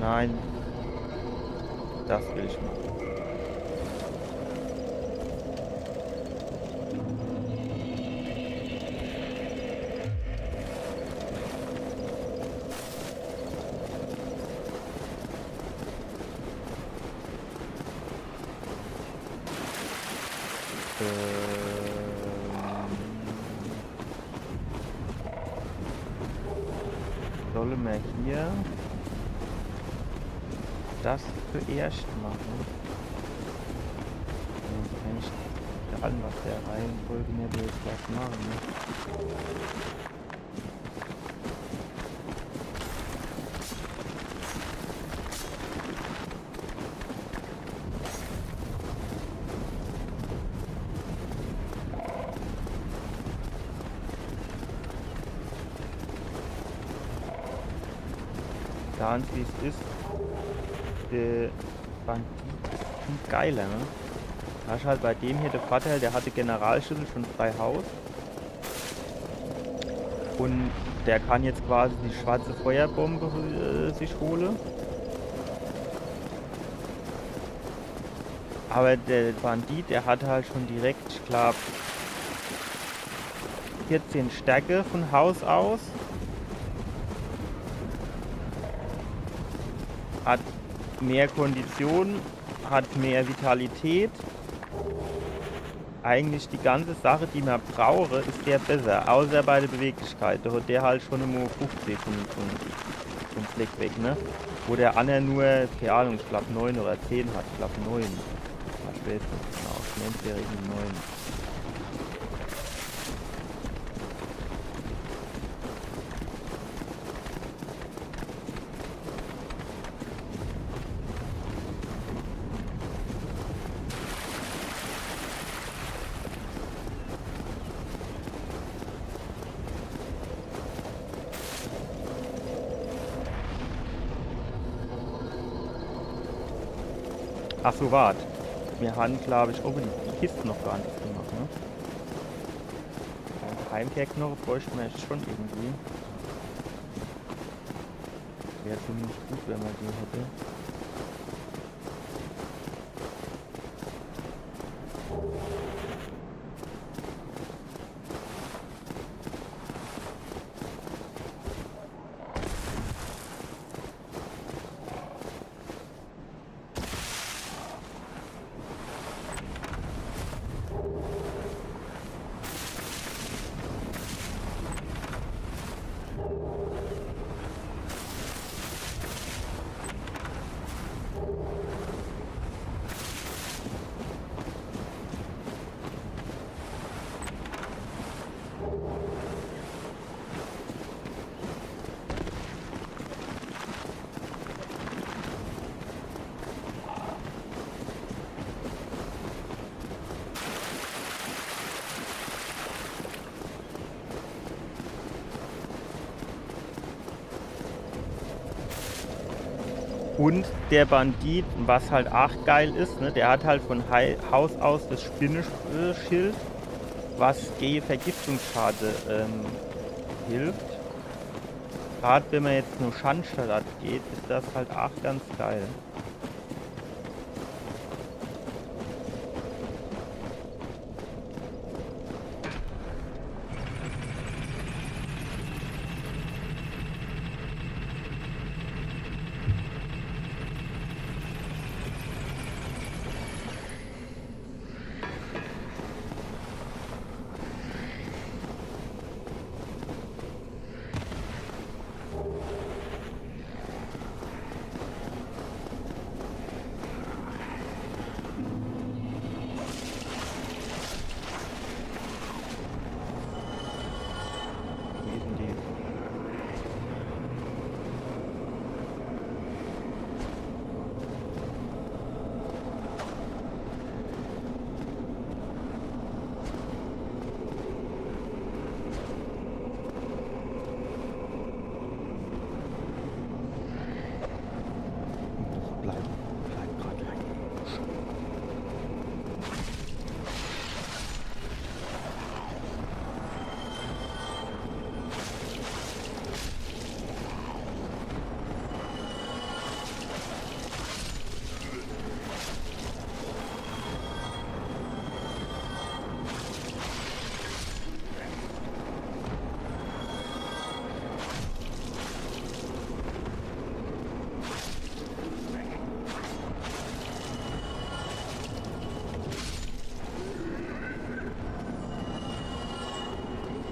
Nein. Das will ich machen. Sollen wir hier... das zuerst machen. Dann kann ich egal was der Reihenfolge mir will jetzt was machen. Ne? Ganz wie es ist, der Bandit ist viel geiler, ne? Da ist halt bei dem hier der Vorteil, der hatte Generalschlüssel schon frei Haus. Und der kann jetzt quasi die schwarze Feuerbombe sich holen. Aber der Bandit, der hat halt schon direkt, ich glaube, 14 Stärke von Haus aus. Hat mehr Kondition, hat mehr Vitalität. Eigentlich die ganze Sache, die man brauche, ist der besser. Außer bei der Beweglichkeit. Da hat der halt schon immer 50 vom Fleck weg, ne? Wo der andere nur, keine Ahnung, ich glaube 9 oder 10 hat. Ich glaube 9. Ich weiß nicht genau. Ich nenne es der Regel 9. Ach so, wart. Wir haben, glaube ich, oben die Kisten noch gar nicht gemacht, ne? Heimkehrknochen bräuchte man jetzt schon irgendwie. Wäre ziemlich gut, wenn man die hätte. Und der Bandit, was halt auch geil ist, ne, der hat halt von Haus aus das Spinnenschild, was gegen Vergiftungsschade hilft. Gerade wenn man jetzt nur Schandstadt geht, ist das halt auch ganz geil.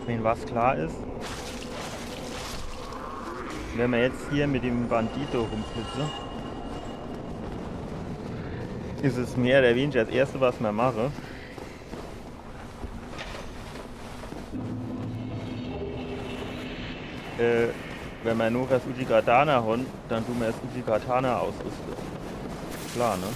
Wenn was klar ist, wenn wir jetzt hier mit dem Bandito rumflitzen, ist es mehr oder weniger das Erste, was wir machen. Wenn wir nur das Ujigatana haben, dann tun wir das Ujigatana ausrüsten. Klar, ne?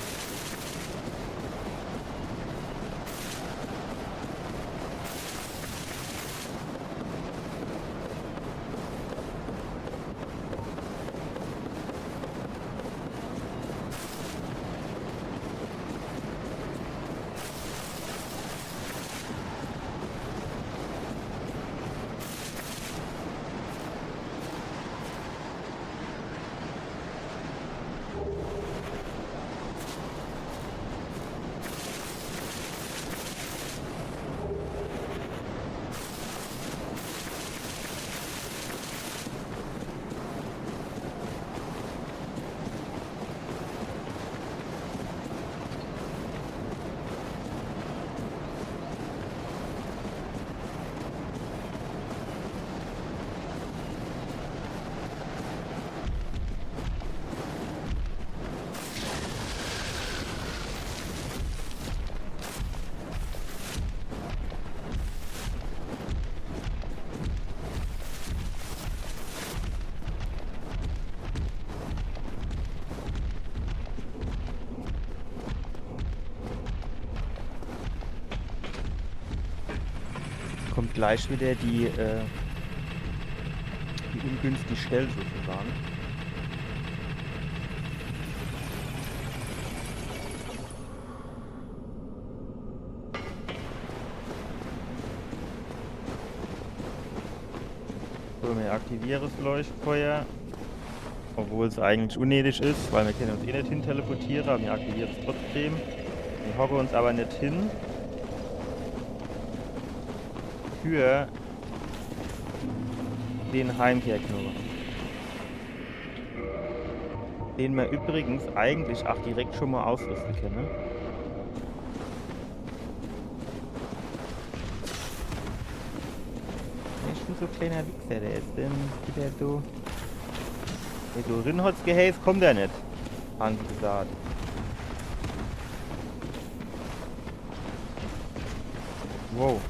Kommt gleich wieder die ungünstige Stelle sozusagen. So, wir aktivieren das Leuchtfeuer. Obwohl es eigentlich unnötig ist, weil wir können uns eh nicht hin teleportieren, aber wir aktivieren es trotzdem. Wir hocken uns aber nicht hin. Für den Heimkehrknopf. Den wir übrigens eigentlich auch direkt schon mal ausrüsten können. Ich bin so ein kleiner Wichser, der ist denn wieder so. Wenn du Rinholz gehäst, kommt er nicht. Haben sie gesagt. Wow.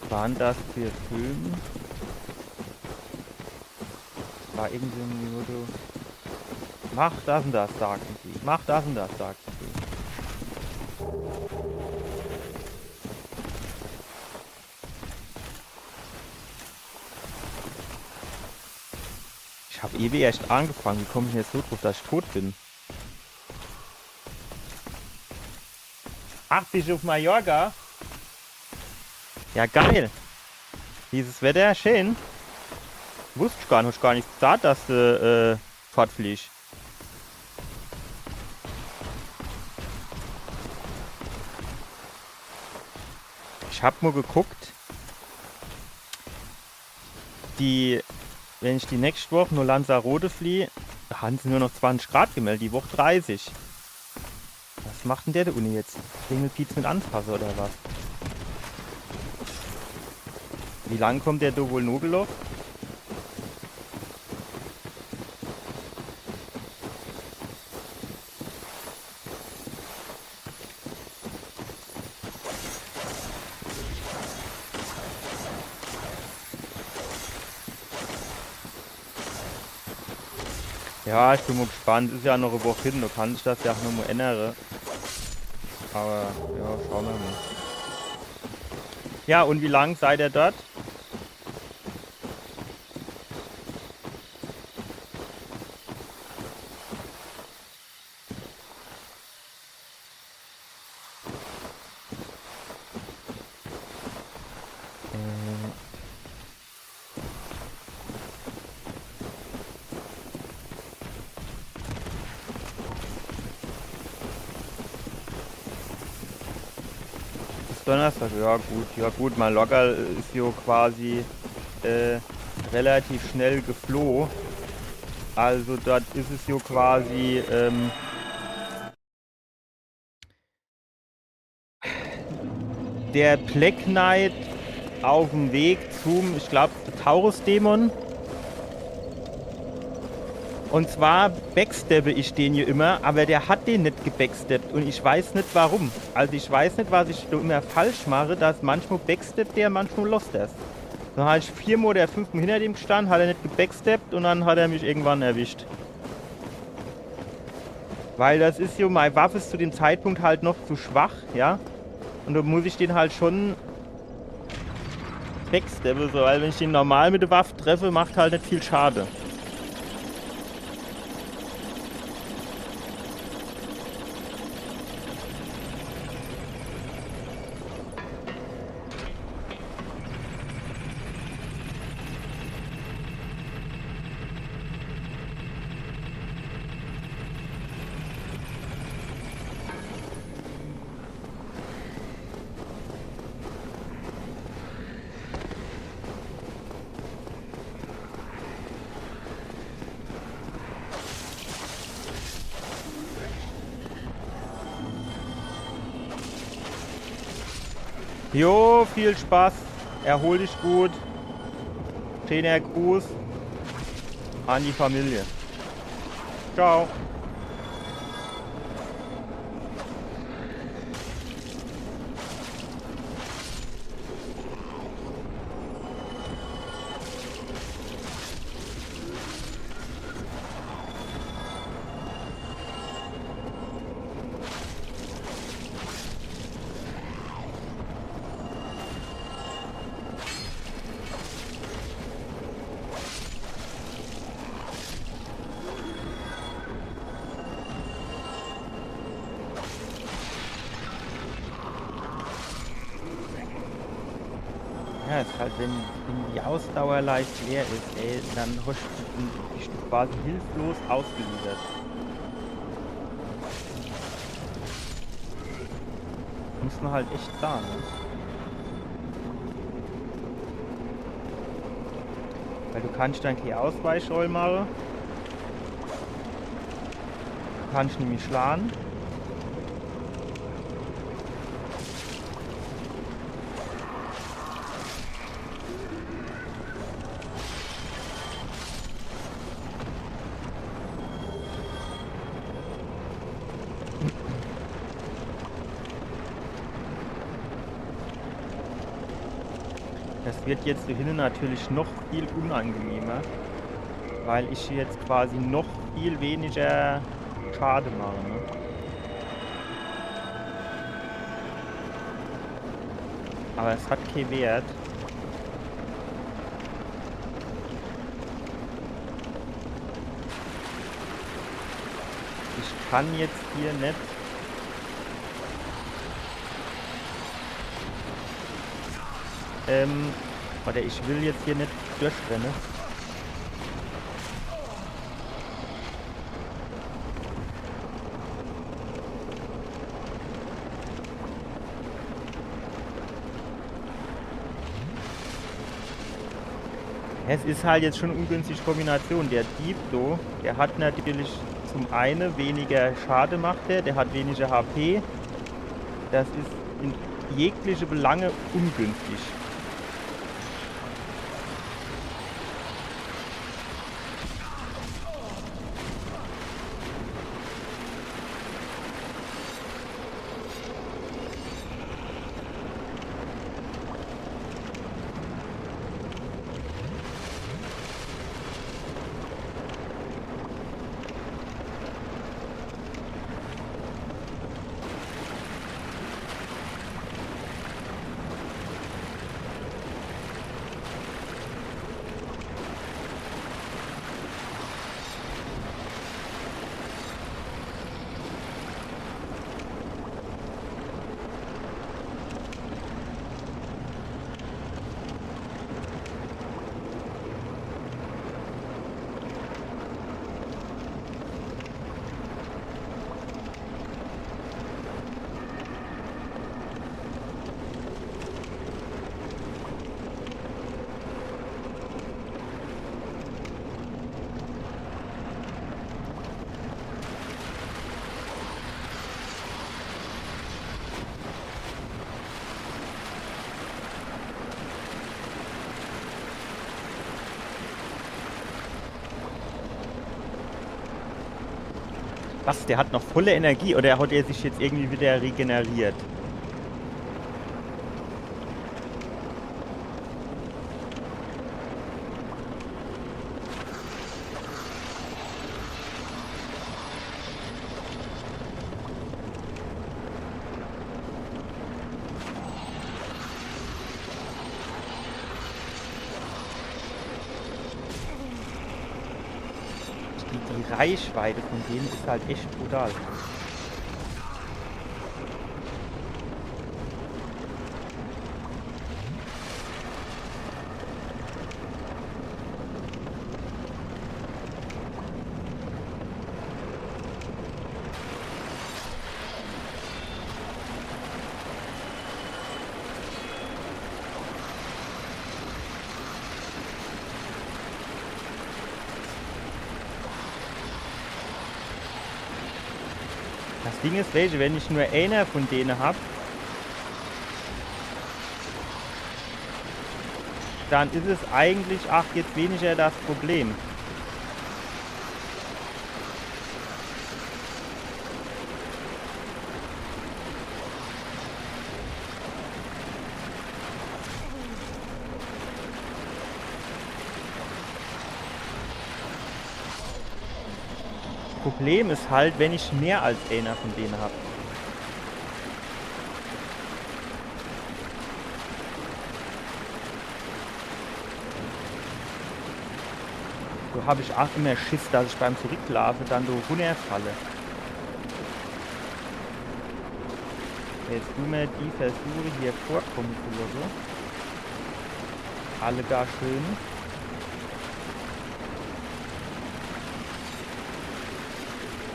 Waren das für Filme? War irgendwie ein Motto. Mach das und das, sagten sie. Mach das und das, sagten sie. Ich habe ewig erst angefangen. Wie komme ich jetzt so drauf, dass ich tot bin? Ach, bist du auf Mallorca? Ja, geil. Dieses Wetter, schön. Wusste ich gar nicht gesagt, dass du fortfliegst. Ich hab mal geguckt. Wenn ich die nächste Woche nur Lanzarote fliehe, haben sie nur noch 20 Grad gemeldet, die Woche 30. Was macht denn der Uni jetzt? Klingelpiez mit anfassen oder was? Wie lang kommt der da wohl nur gelaufen? Ja, ich bin mal gespannt. Ist ja noch eine Woche hin, da kann sich das ja auch noch mal ändern. Aber ja, schauen wir mal. Ja, und wie lang seid ihr dort? Donnerstag, ja gut, mein Logger ist jo quasi relativ schnell geflohen. Also dort ist es jo quasi, der Black Knight auf dem Weg zum, ich glaube, Taurus-Dämon. Und zwar backsteppe ich den hier immer, aber der hat den nicht gebacksteppt und ich weiß nicht warum. Also ich weiß nicht, was ich da immer falsch mache, dass manchmal backsteppt der, manchmal lost er. Dann habe ich 4 oder 5 Mal hinter dem gestanden, hat er nicht gebacksteppt und dann hat er mich irgendwann erwischt. Weil das ist jo, meine Waffe ist zu dem Zeitpunkt halt noch zu schwach, ja. Und da muss ich den halt schon backsteppen, so, weil wenn ich den normal mit der Waffe treffe, macht halt nicht viel Schade. Jo, viel Spaß. Erhol dich gut. Schöner Gruß an die Familie. Ciao. Ja, ist halt, wenn die Ausdauer leicht leer ist, ey, dann bist du quasi hilflos ausgeliefert. Muss man halt echt sagen. Ne? Weil du kannst dann keine Ausweichroll machen. Du kannst nämlich schlagen. Das wird jetzt hier hinten natürlich noch viel unangenehmer, weil ich hier jetzt quasi noch viel weniger Schade mache. Ne? Aber es hat keinen Wert. Ich kann jetzt hier nicht... oder ich will jetzt hier nicht durchrennen. Es ist halt jetzt schon eine ungünstige Kombination. Der Dieb, der hat natürlich zum einen weniger Schade macht der hat weniger HP. Das ist in jegliche Belange ungünstig. Was, der hat noch volle Energie oder hat er sich jetzt irgendwie wieder regeneriert? Die Reichweite von denen ist halt echt brutal. Das Ding ist, welche, wenn ich nur einer von denen habe, dann ist es eigentlich, ach, jetzt weniger das Problem. Problem ist halt, wenn ich mehr als einer von denen habe. So habe ich auch immer Schiss, dass ich beim Zurücklaufen dann so runterfalle. Jetzt tun wir die Versuche hier vorkommen zu lassen. Alle gar schön.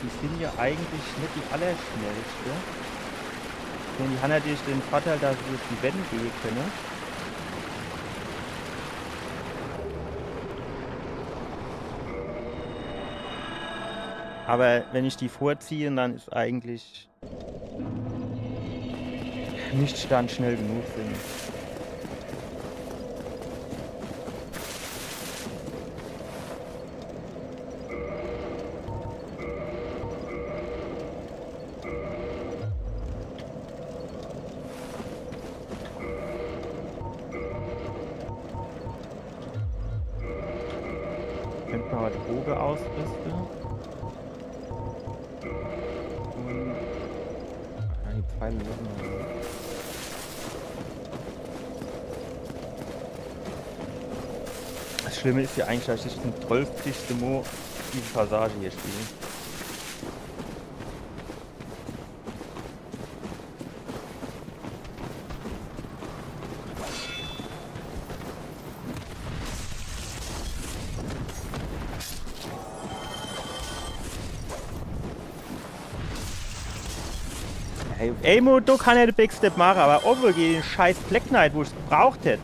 Die sind ja eigentlich nicht die allerschnellste. Denn die haben natürlich den Vorteil, dass sie durch die Wände gehen können. Aber wenn ich die vorziehe, dann ist eigentlich nicht dann schnell genug sind. Könnte man die Bogen ausrüsten. Und die Pfeile lassen wir so. Das Schlimme ist ja eigentlich, dass ich zum 12. Mal diese Passage hier spiele. Ey, Moto kann ja den Backstep machen, aber obwohl den scheiß Black Knight, wo ich es gebraucht hätte,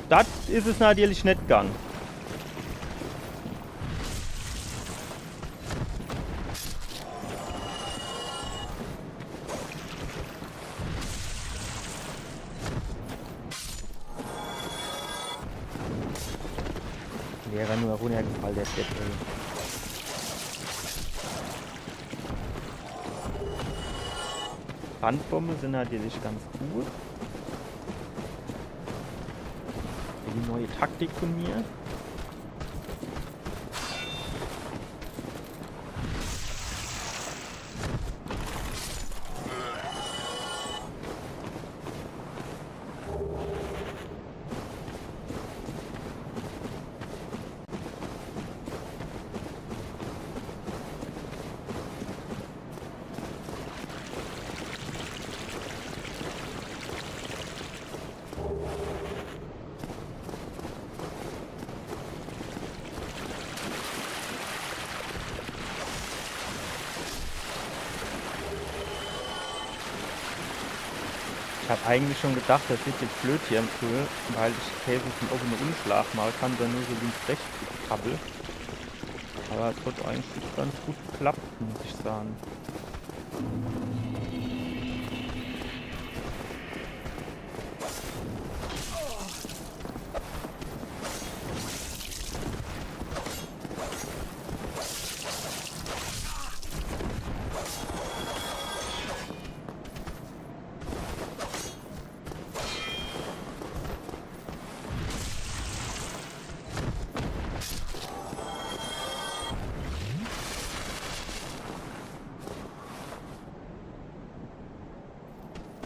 das ist es natürlich nicht gern. Wäre nur runtergefallen, der Depp. Brandbomben sind natürlich ganz gut. Die neue Taktik von mir. Ich habe eigentlich schon gedacht, das wird jetzt blöd hier im Tool, weil ich Käse von oben einen Umschlag machen kann, dann nur so links-rechts krabbel. Aber es hat eigentlich ganz gut geklappt, muss ich sagen.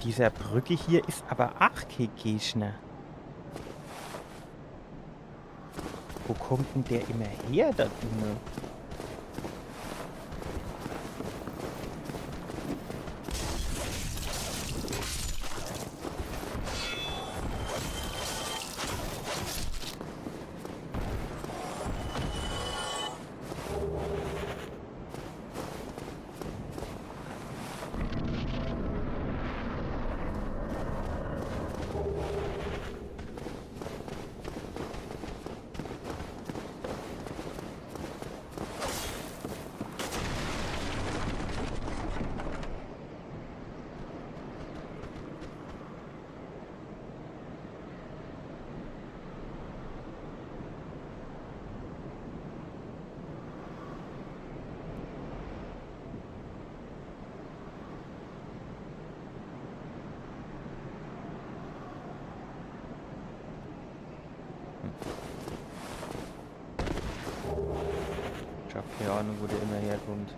dieser Brücke hier ist aber auch kein Gegner. Wo kommt denn der immer her, da Dumme? Ich hab keine Ahnung, wo der immer herkommt.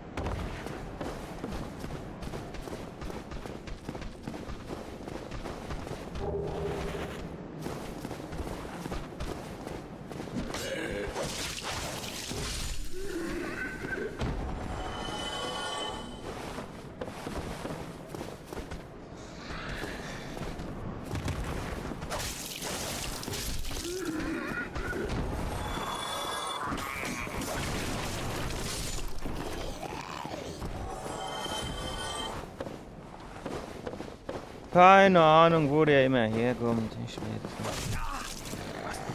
Keine Ahnung, wo der immer herkommt. Ich weiß es nicht.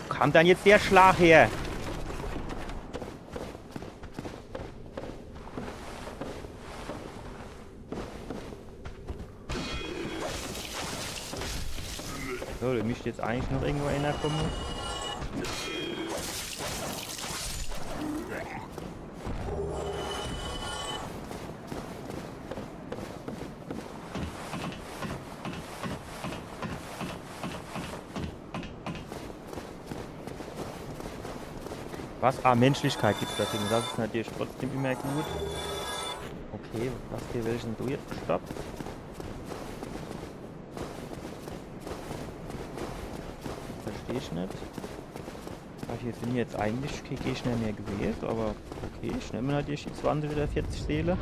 Wo kam dann jetzt der Schlag her? So, da müsste jetzt eigentlich noch irgendwo einer kommen. Was? Ah, Menschlichkeit gibt es da drin. Das ist natürlich trotzdem immer gut. Okay, was hier welchen du jetzt gestoppt? Verstehe ich nicht. Ach, hier sind jetzt eigentlich keine Gegner mehr gewesen, aber okay, ich nehme natürlich die 20 oder 40 Seele.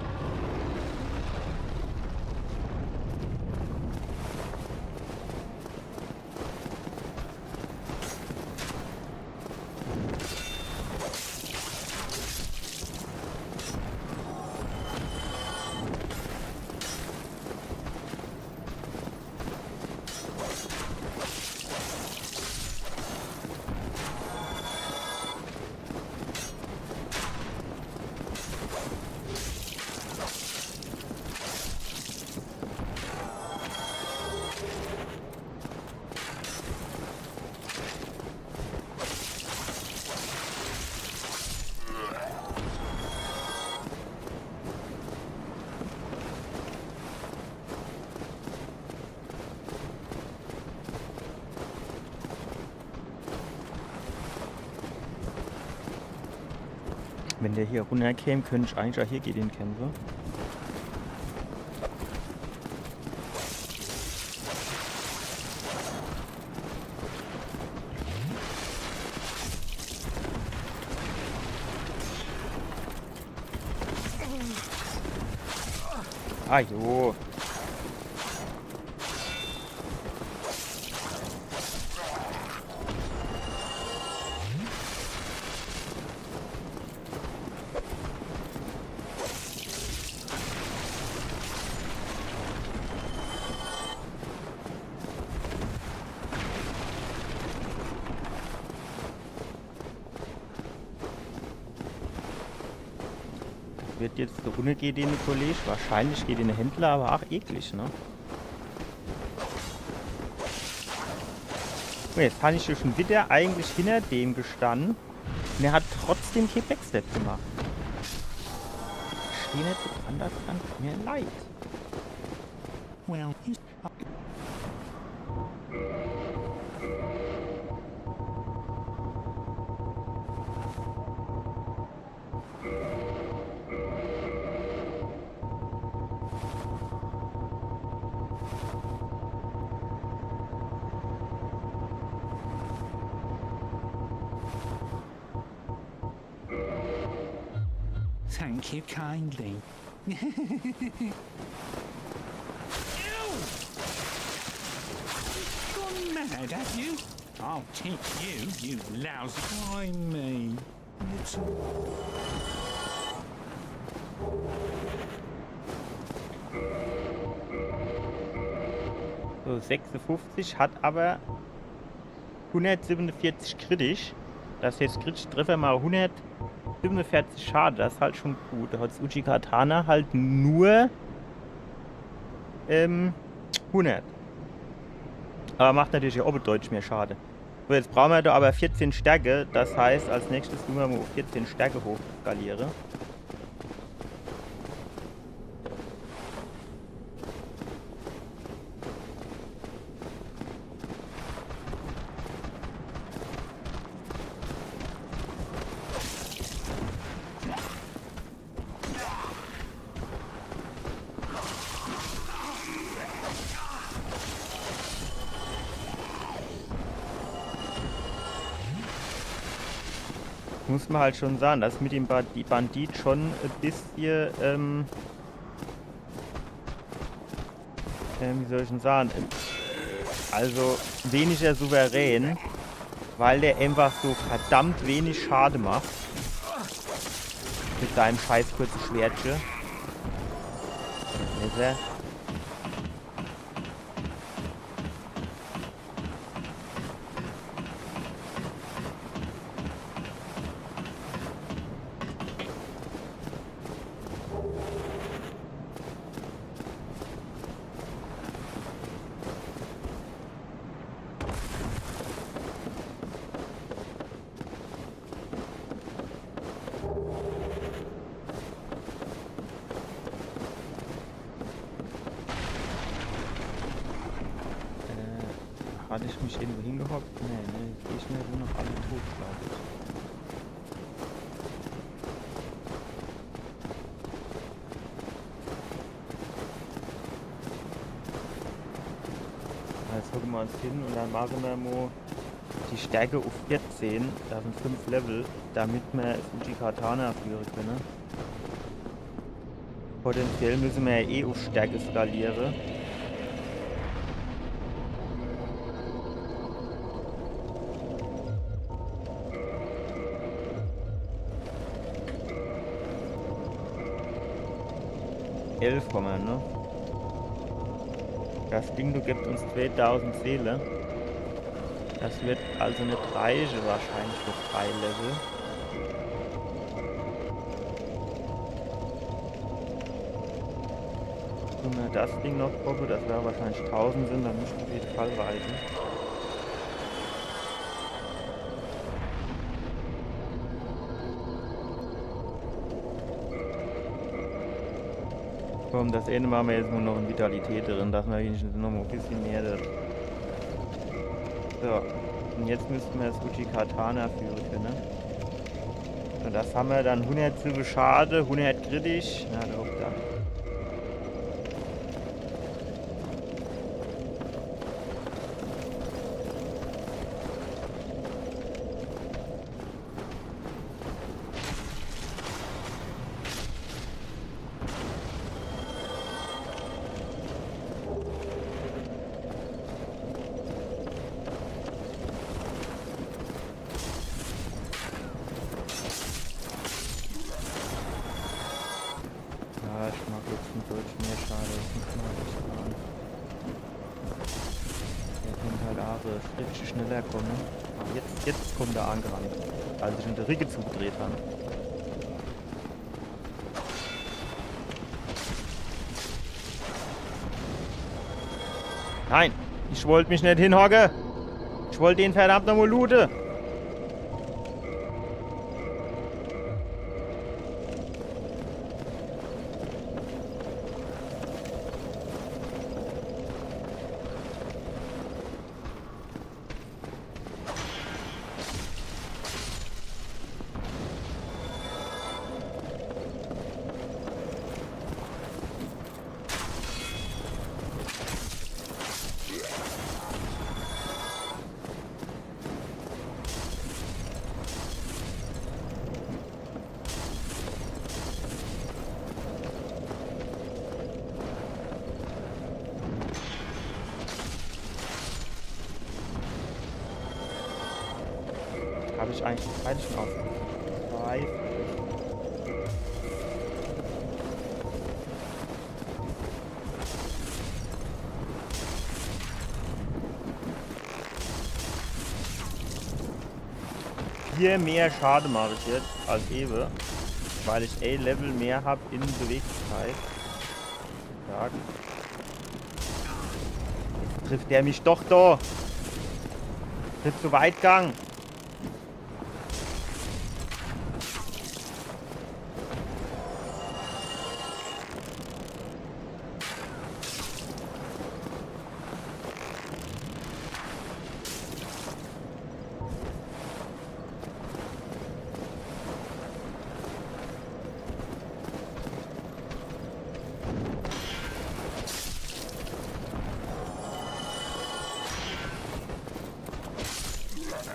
Wenn der hier runterkäme, könnte ich eigentlich auch hier gegen den kämpfen. Ah jo. Wird jetzt so ohne geht den Kollege, wahrscheinlich geht den Händler, aber auch eklig, ne? Oh, jetzt habe ich schon wieder eigentlich hinter dem gestanden und er hat trotzdem kein Backstep gemacht. Ich stehe nicht so dran, das tut mir leid. Well, he's Thank you kindly. Gone mad, have you? I'll teach you, you lousy. Why me? It's So, 56 hat aber 147 kritisch. Das heißt, kritisch Treffer mal 147 Schade. Das ist halt schon gut. Da hat Uchi-Katana halt nur 100. Aber macht natürlich auch bedeutend mehr Schade. So, jetzt brauchen wir da aber 14 Stärke. Das heißt, als nächstes tun wir mal auf 14 Stärke hoch skaliere. Muss man halt schon sagen, dass mit dem Bandit schon ein bisschen, wie soll ich denn sagen, also weniger souverän, weil der einfach so verdammt wenig Schade macht. Mit seinem scheiß kurzen Schwertchen. Ist er? Hatte ich mich irgendwo hingehockt? Nee, jetzt gehe ich mir nur noch alle tot, glaube ich. Jetzt hocken wir uns hin und dann machen wir mal die Stärke auf 14. Da sind 5 Level, damit wir Uchi-Katana führen können. Potenziell müssen wir ja eh auf Stärke skalieren. Kommen, ne? Das Ding, du gibst uns 2000 Seele. Das wird also eine 3 wahrscheinlich für 3 Level. Wenn wir das Ding noch gucken, das wäre wahrscheinlich 1000 sind, dann müsste auf jeden Fall reichen. Komm, das Ende machen wir jetzt nur noch in Vitalität drin, dass wir wenigstens noch mal ein bisschen mehr das. So, und jetzt müssten wir das Uchi-Katana führen können. Und das haben wir dann 100 Schade, 100 kritisch. Na doch, da. Ich mag jetzt ein Deutsch mehr Schade, das muss man halt nicht sagen. Der könnte halt auch richtig schneller kommen. Aber jetzt kommt er angerannt, als ich in der Rigge zugedreht habe. Nein, ich wollte mich nicht hinhocken. Ich wollte den verdammt nochmal looten. habe ich eigentlich die Teile schon aus? 2. Hier mehr Schaden mache ich jetzt als eben, weil ich A-Level mehr habe in Beweglichkeit. Sagen. Jetzt trifft der mich doch da. Trifft zu Weitgang.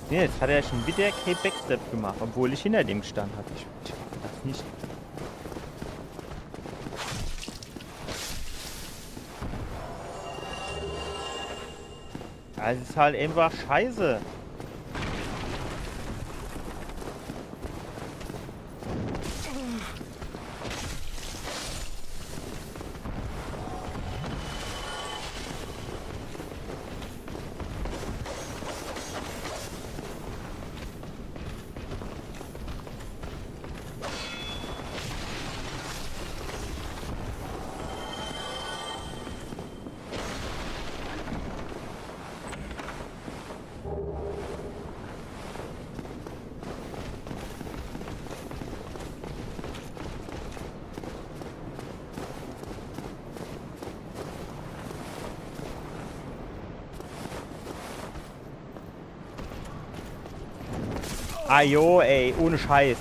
Nee, jetzt hat er schon wieder kein Backstep gemacht, obwohl ich hinter dem gestanden habe. Ich mache das nicht. Also es ist halt einfach scheiße. Ah jo, ey, ohne Scheiß.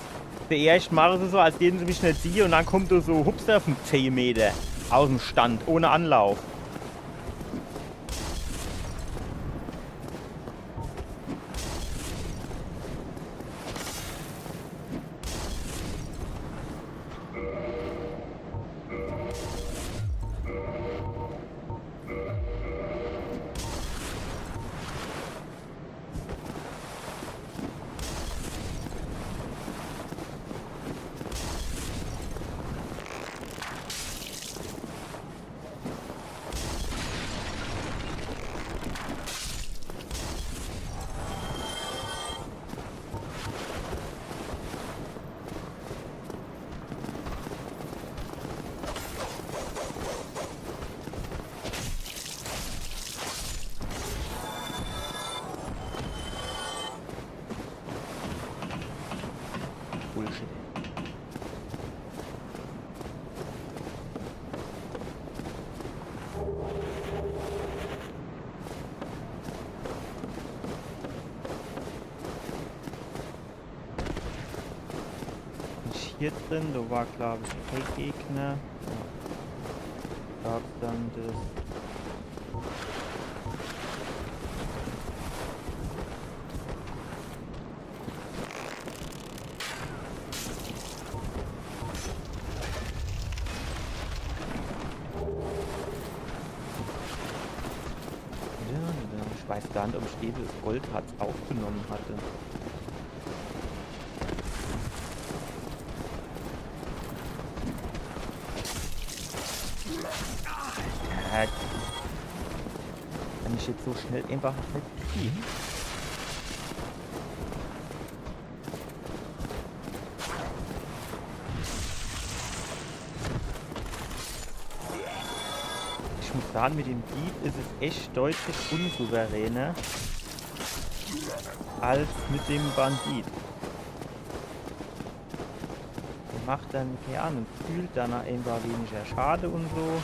Zuerst machen sie so, als würden sie mich nicht sehen und dann kommt du so hupster von 10 Meter aus dem Stand, ohne Anlauf. Bullshit. Hier drin, da war glaube ich kein Gegner. Ja. Gab dann das. Ich weiß gar nicht, ob ich eben das Goldharz aufgenommen hatte. Kann ich jetzt so schnell einfach nicht ziehen? Ich muss sagen, mit dem Dieb ist es echt deutlich unsouveräner als mit dem Bandit. Der macht dann, keine Ahnung, fühlt dann einfach weniger Schade und so.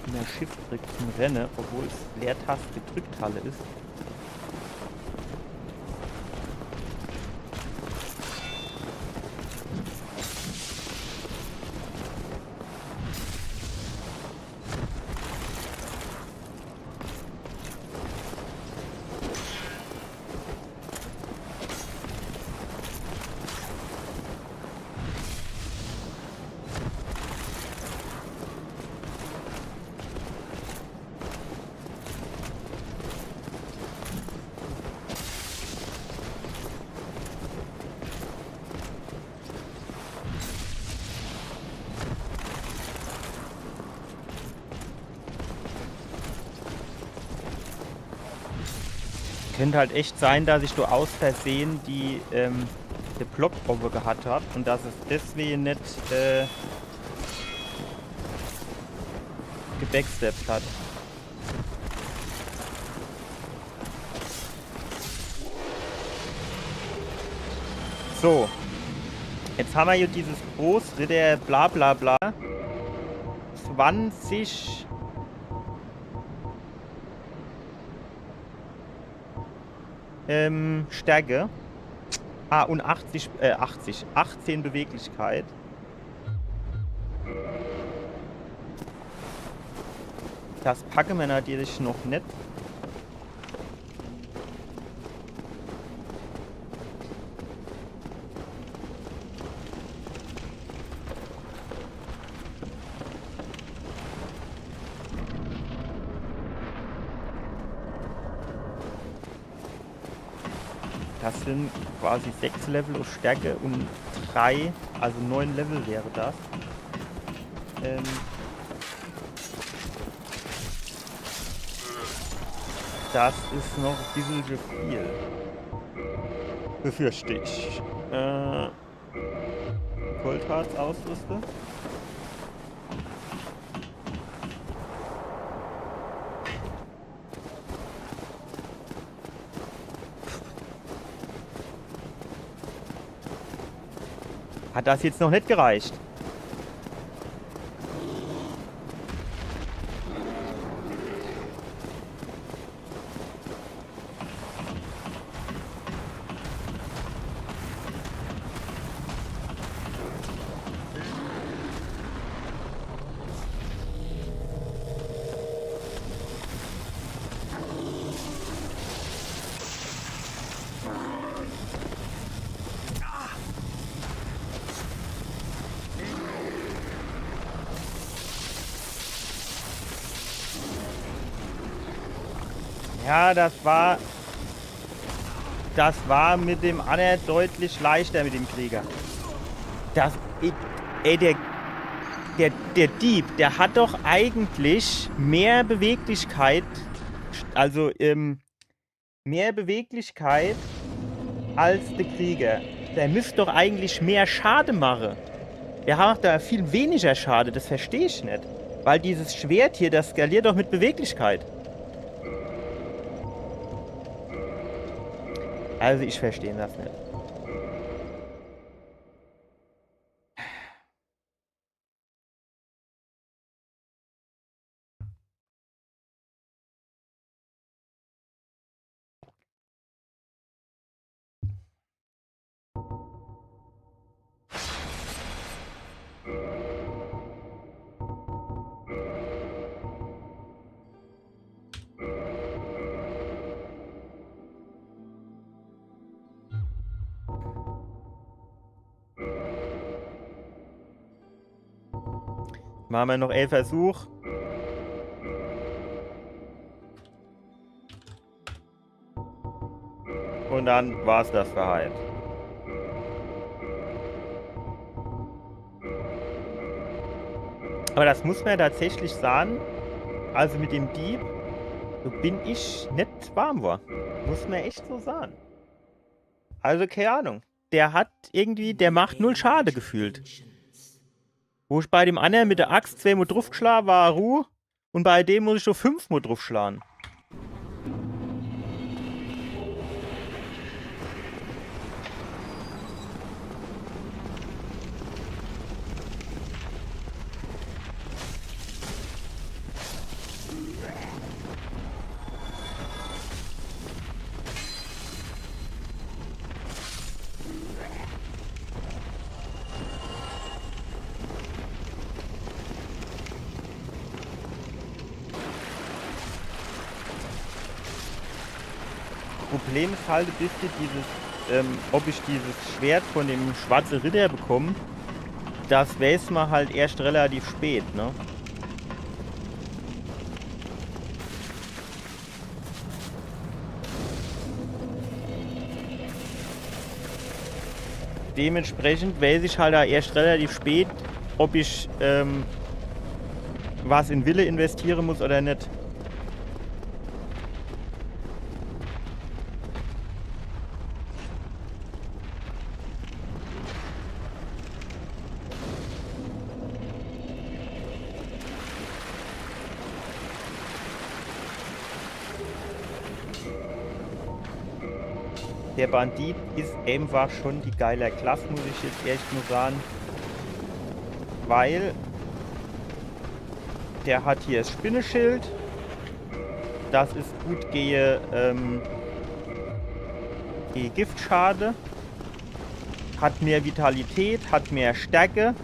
in der Shift drücke zum Rennen, obwohl es Leertaste gedrückt Halle ist. Könnte halt echt sein, dass ich so aus Versehen die Blockbombe gehabt habe und dass es deswegen nicht gebacksteppt hat. So. Jetzt haben wir hier dieses Großritter bla bla bla. 20 Stärke. Ah, und 18 Beweglichkeit. Das packen wir natürlich noch nicht. Das sind quasi 6 Level auf Stärke und 3, also 9 Level wäre das. Das ist noch ein bisschen zu viel. Befürchte ich. Goldharz ausrüste. Hat das jetzt noch nicht gereicht? Ja, das war mit dem Anna deutlich leichter mit dem Krieger. Der Dieb, der hat doch eigentlich mehr Beweglichkeit, also mehr Beweglichkeit als der Krieger. Der müsste doch eigentlich mehr Schaden machen. Der hat da viel weniger Schaden, das verstehe ich nicht. Weil dieses Schwert hier, das skaliert doch mit Beweglichkeit. Also ich verstehe das nicht. Machen wir noch 11 Versuch. Und dann war es das für heute. Aber das muss man tatsächlich sagen. Also mit dem Dieb, so bin ich nicht warm war. Muss man echt so sagen. Also keine Ahnung. Der macht 0 Schade gefühlt. Wo ich bei dem anderen mit der Axt 2 Mal draufgeschlagen war, Ruhe. Und bei dem muss ich so 5 Mal draufschlagen. Problem ist halt ein bisschen dieses, ob ich dieses Schwert von dem schwarzen Ritter bekomme, das weiß man halt erst relativ spät, ne? Dementsprechend weiß ich halt da erst relativ spät, ob ich was in Wille investieren muss oder nicht. Der Bandit ist einfach schon die geile Klasse, muss ich jetzt echt nur sagen. Weil der hat hier das Spinneschild. Das ist gut gegen Giftschade. Hat mehr Vitalität, hat mehr Stärke.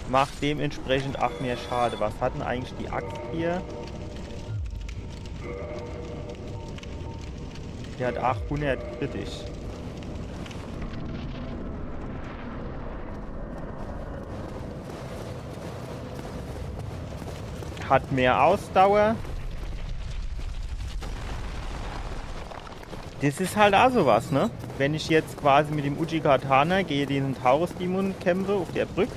Macht dementsprechend auch mehr Schade. Was hat denn eigentlich die Axt hier? Die hat 800 kritisch. Hat mehr Ausdauer. Das ist halt auch sowas, ne? Wenn ich jetzt quasi mit dem Uchi-Katana gegen diesen Taurus-Demon kämpfe auf der Brücke,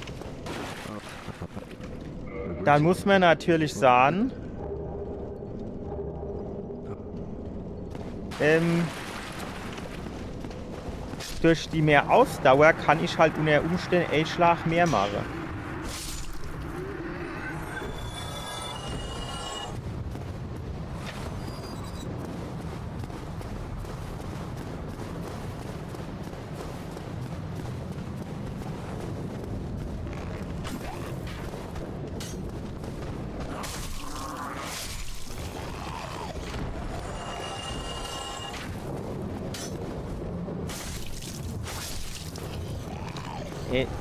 dann muss man natürlich sagen, durch die mehr Ausdauer kann ich halt unter Umständen einen Schlag mehr machen.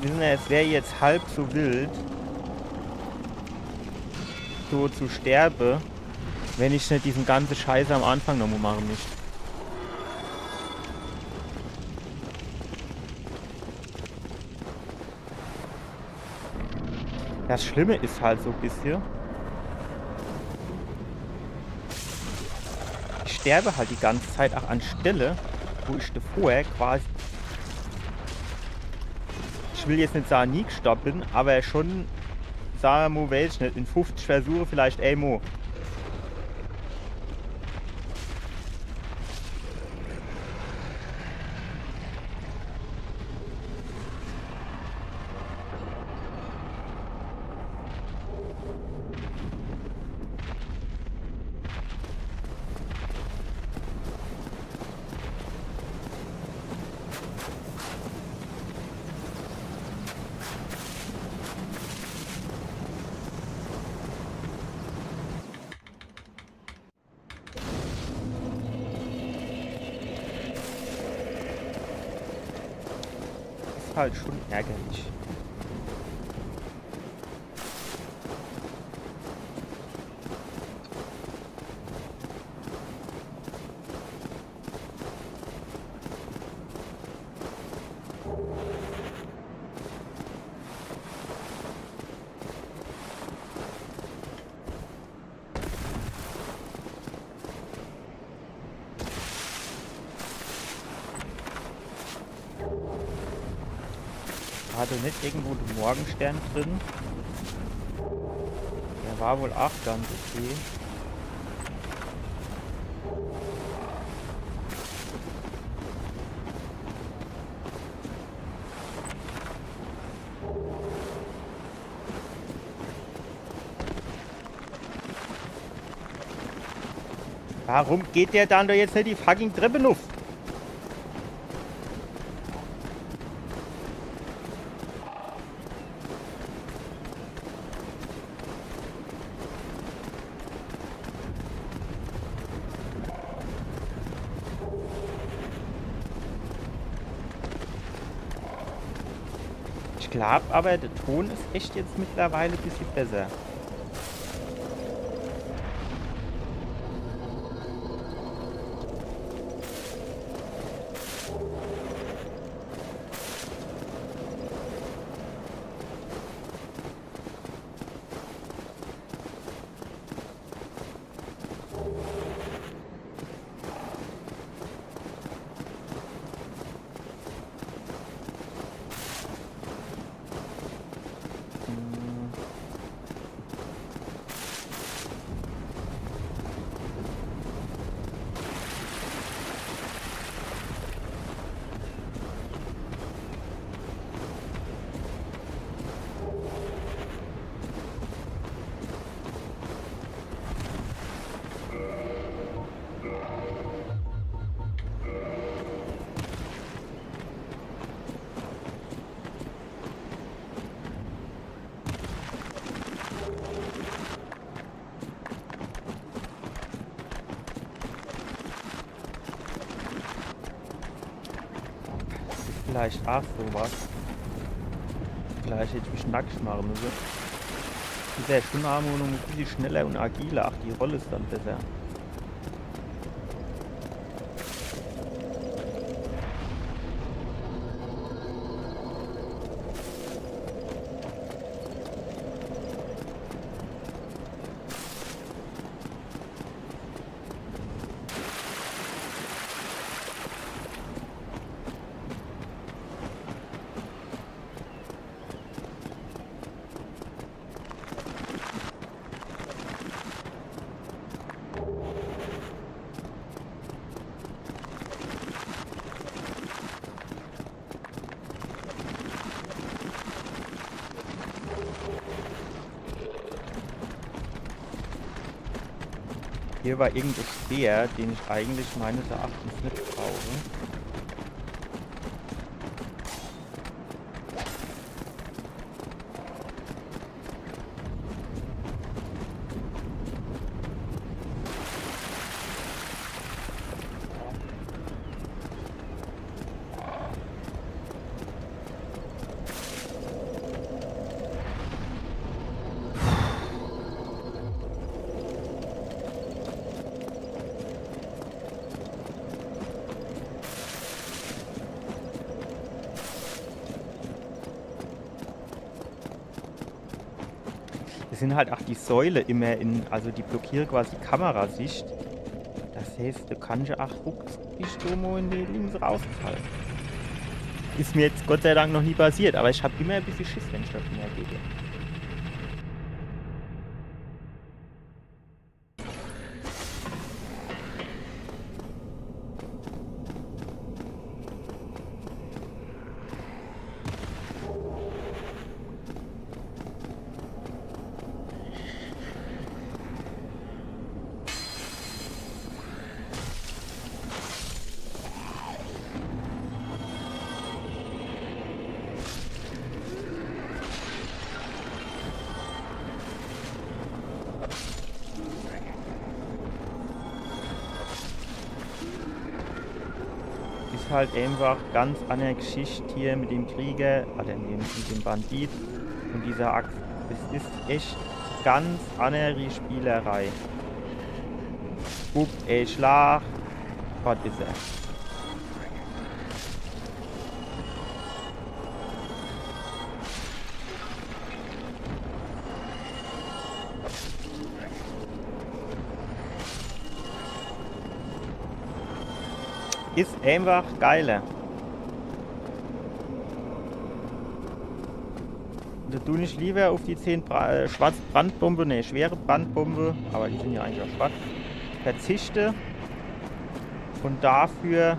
Wissen wir, es wäre jetzt halb so wild, so zu sterben, wenn ich nicht diesen ganzen Scheiß am Anfang nochmal machen müsste. Das Schlimme ist halt so ein bisschen, ich sterbe halt die ganze Zeit auch an Stelle, wo ich davor quasi, ich will jetzt nicht sagen, nie gestorben bin, aber schon, sagen wir mal, weiß ich nicht, in 50 Versuche vielleicht einmal. Halt schon ärgerlich. Hatte nicht irgendwo den Morgenstern drin. Der war wohl auch ganz okay. Warum geht der dann doch jetzt nicht die fucking Treppe auf? Ich glaube aber, der Ton ist echt jetzt mittlerweile ein bisschen besser. vielleicht auch sowas. Vielleicht hätte ich mich nackig machen müssen. Die wäre schon noch ein bisschen schneller und agiler. Ach, die Rolle ist dann besser. Hier war irgendein Speer, den ich eigentlich meines Erachtens nicht brauche. Es sind halt auch die Säule immer in, also die blockieren quasi Kamerasicht. Das heißt, du kannst ja auch ruckzuck so mal in die Linse rausfallen. Ist mir jetzt Gott sei Dank noch nie passiert, aber ich habe immer ein bisschen Schiss, wenn ich da mehr gehe. Halt einfach ganz andere Geschichte hier mit dem Krieger, oder mit dem Bandit und dieser Axt. Es ist echt ganz andere Spielerei. Up, Schlag, was ist er? Ist einfach geiler. Da tue ich lieber auf die 10 schwarze Brandbombe, ne, schwere Brandbombe, aber die sind ja eigentlich auch schwarz, verzichte und dafür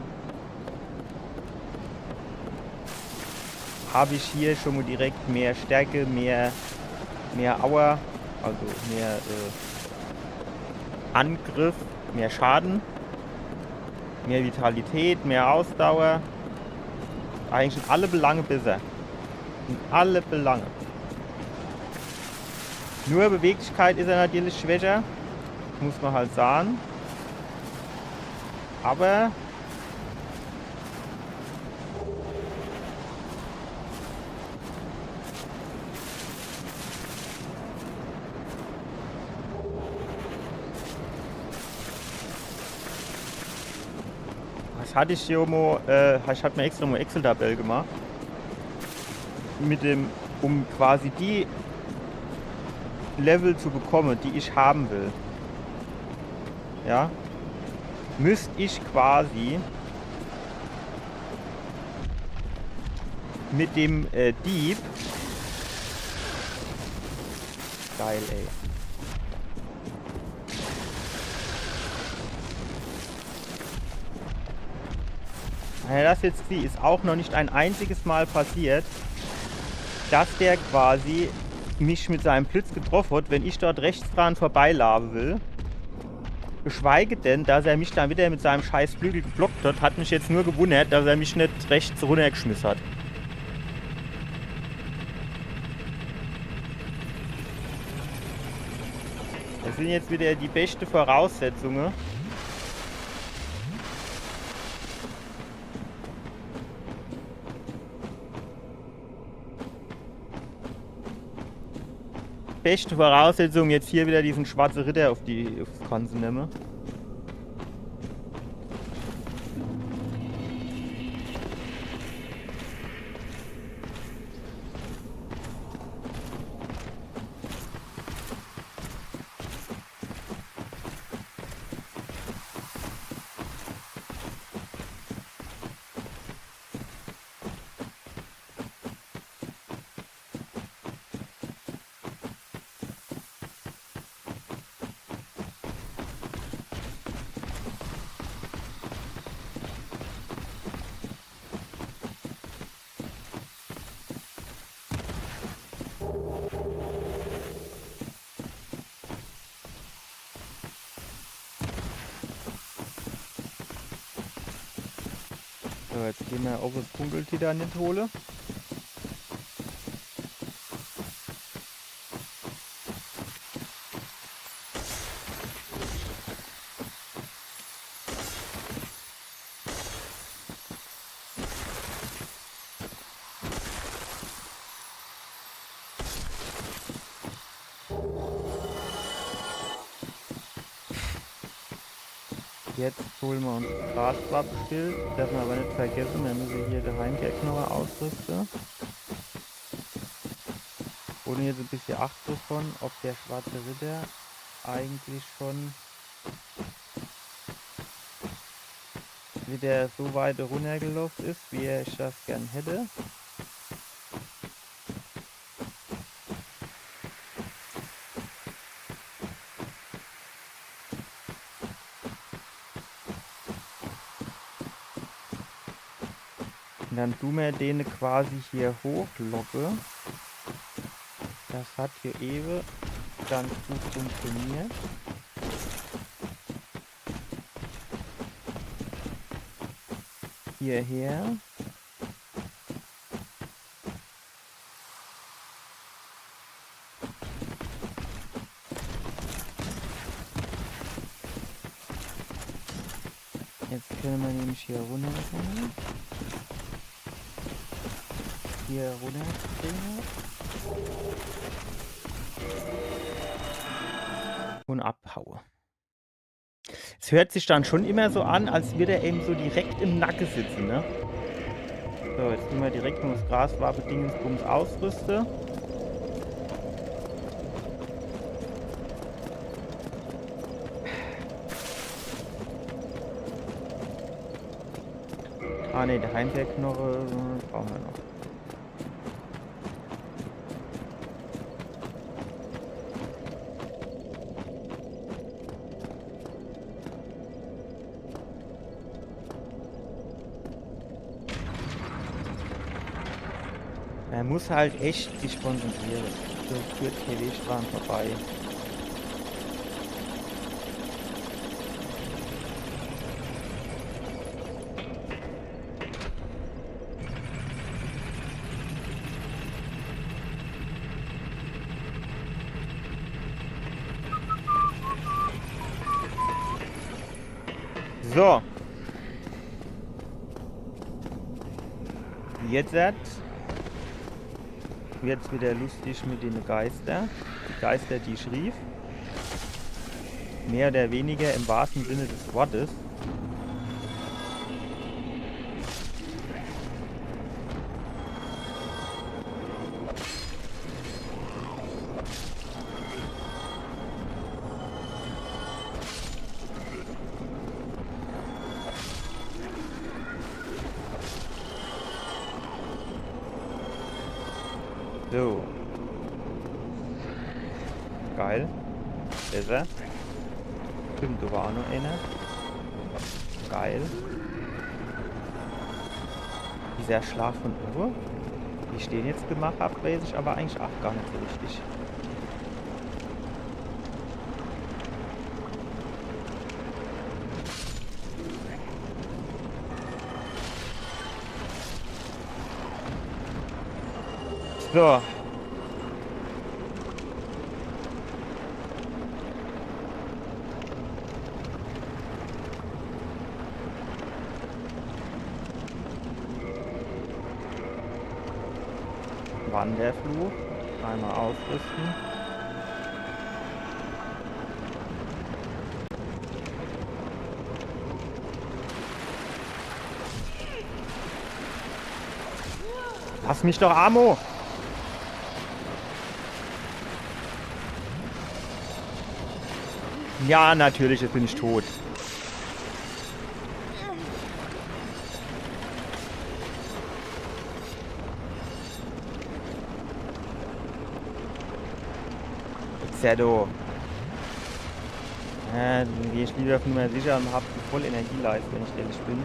habe ich hier schon mal direkt mehr Stärke, mehr Aua, also mehr Angriff, mehr Schaden. Mehr Vitalität, mehr Ausdauer. Eigentlich in alle Belange besser. In alle Belange. Nur Beweglichkeit ist er natürlich schwächer. Muss man halt sagen. Aber hatte ich hier mal, ich habe mir extra mal Excel-Tabelle gemacht, um quasi die Level zu bekommen, die ich haben will. Ja, müsste ich quasi mit dem Dieb, geil, ey. Das jetzt ist auch noch nicht ein einziges Mal passiert, dass der quasi mich mit seinem Blitz getroffen hat, wenn ich dort rechts dran vorbeilaben will. Geschweige denn, dass er mich dann wieder mit seinem scheiß Flügel geblockt hat, hat mich jetzt nur gewundert, dass er mich nicht rechts runtergeschmissen hat. Das sind jetzt wieder die besten Voraussetzungen. beste Voraussetzung, jetzt hier wieder diesen schwarzen Ritter aufs Ganze nehmen. So, jetzt gehen wir auf das Dunkeltitan nicht holen. Jetzt holen wir uns das Graswappenschild. Darf man aber nicht vergessen, wir müssen hier den Heimkehrknochen ausrüsten. Ohne jetzt ein bisschen Acht davon, ob der schwarze Ritter eigentlich schon wieder so weit runtergelaufen ist, wie ich das gern hätte. Und dann tun wir den quasi hier hochlocke. Das hat hier eben ganz gut funktioniert. Hierher. Jetzt können wir nämlich hier runterkommen. Hier runterspringen. Und abhaue. Es hört sich dann schon immer so an, als würde er eben so direkt im Nacken sitzen, ne? So, jetzt tun wir direkt noch das Graswappe-Dingensbums ausrüsten. Ah ne, der Heimkehrknochen brauchen wir noch. Er muss halt echt sich konzentrieren. So führt hier Weg dran vorbei. So. Jetzt wird's wieder lustig mit den Geister. Die Geister, die ich rief. Mehr oder weniger im wahrsten Sinne des Wortes. So. Geil. Besser. Stimmt, da war auch noch einer. Geil. Dieser Schlag von Uhr, wie ich den jetzt gemacht habe, weiß ich aber eigentlich auch gar nicht so richtig. So. Wanderfluch. Einmal ausrüsten. Lass mich doch, Amo! Ja, natürlich, jetzt bin ich tot. Zerdo. Ja, dann gehe ich lieber auf Nummer sicher und habe die volle Energieleiste, wenn ich ehrlich bin.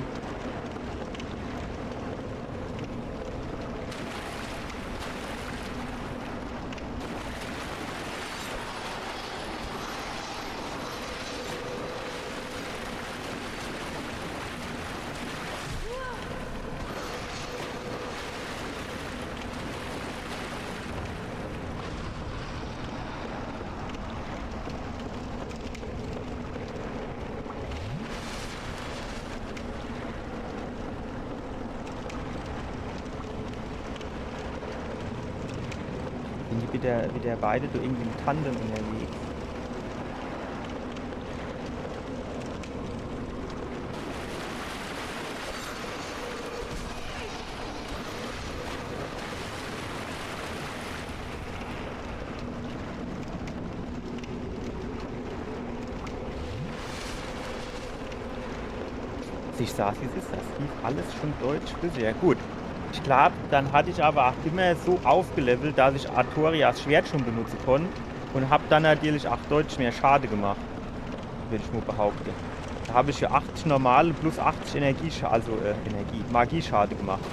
Wieder beide so irgendwie im Tandem unterwegs. Ich saß, wie es ist, das lief alles schon deutsch flüssig. Ja, gut. Ich glaube, dann hatte ich aber auch immer so aufgelevelt, dass ich Artorias Schwert schon benutzen konnte und habe dann natürlich auch deutlich mehr Schade gemacht, würde ich mal behaupten. Da habe ich ja 80 normale plus 80 Magieschade gemacht.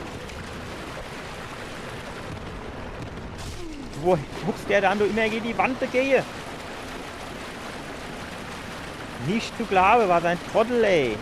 Wo huckst der dann immer gegen die Wand gehe? Nicht zu glauben, was ein Trottel, ey.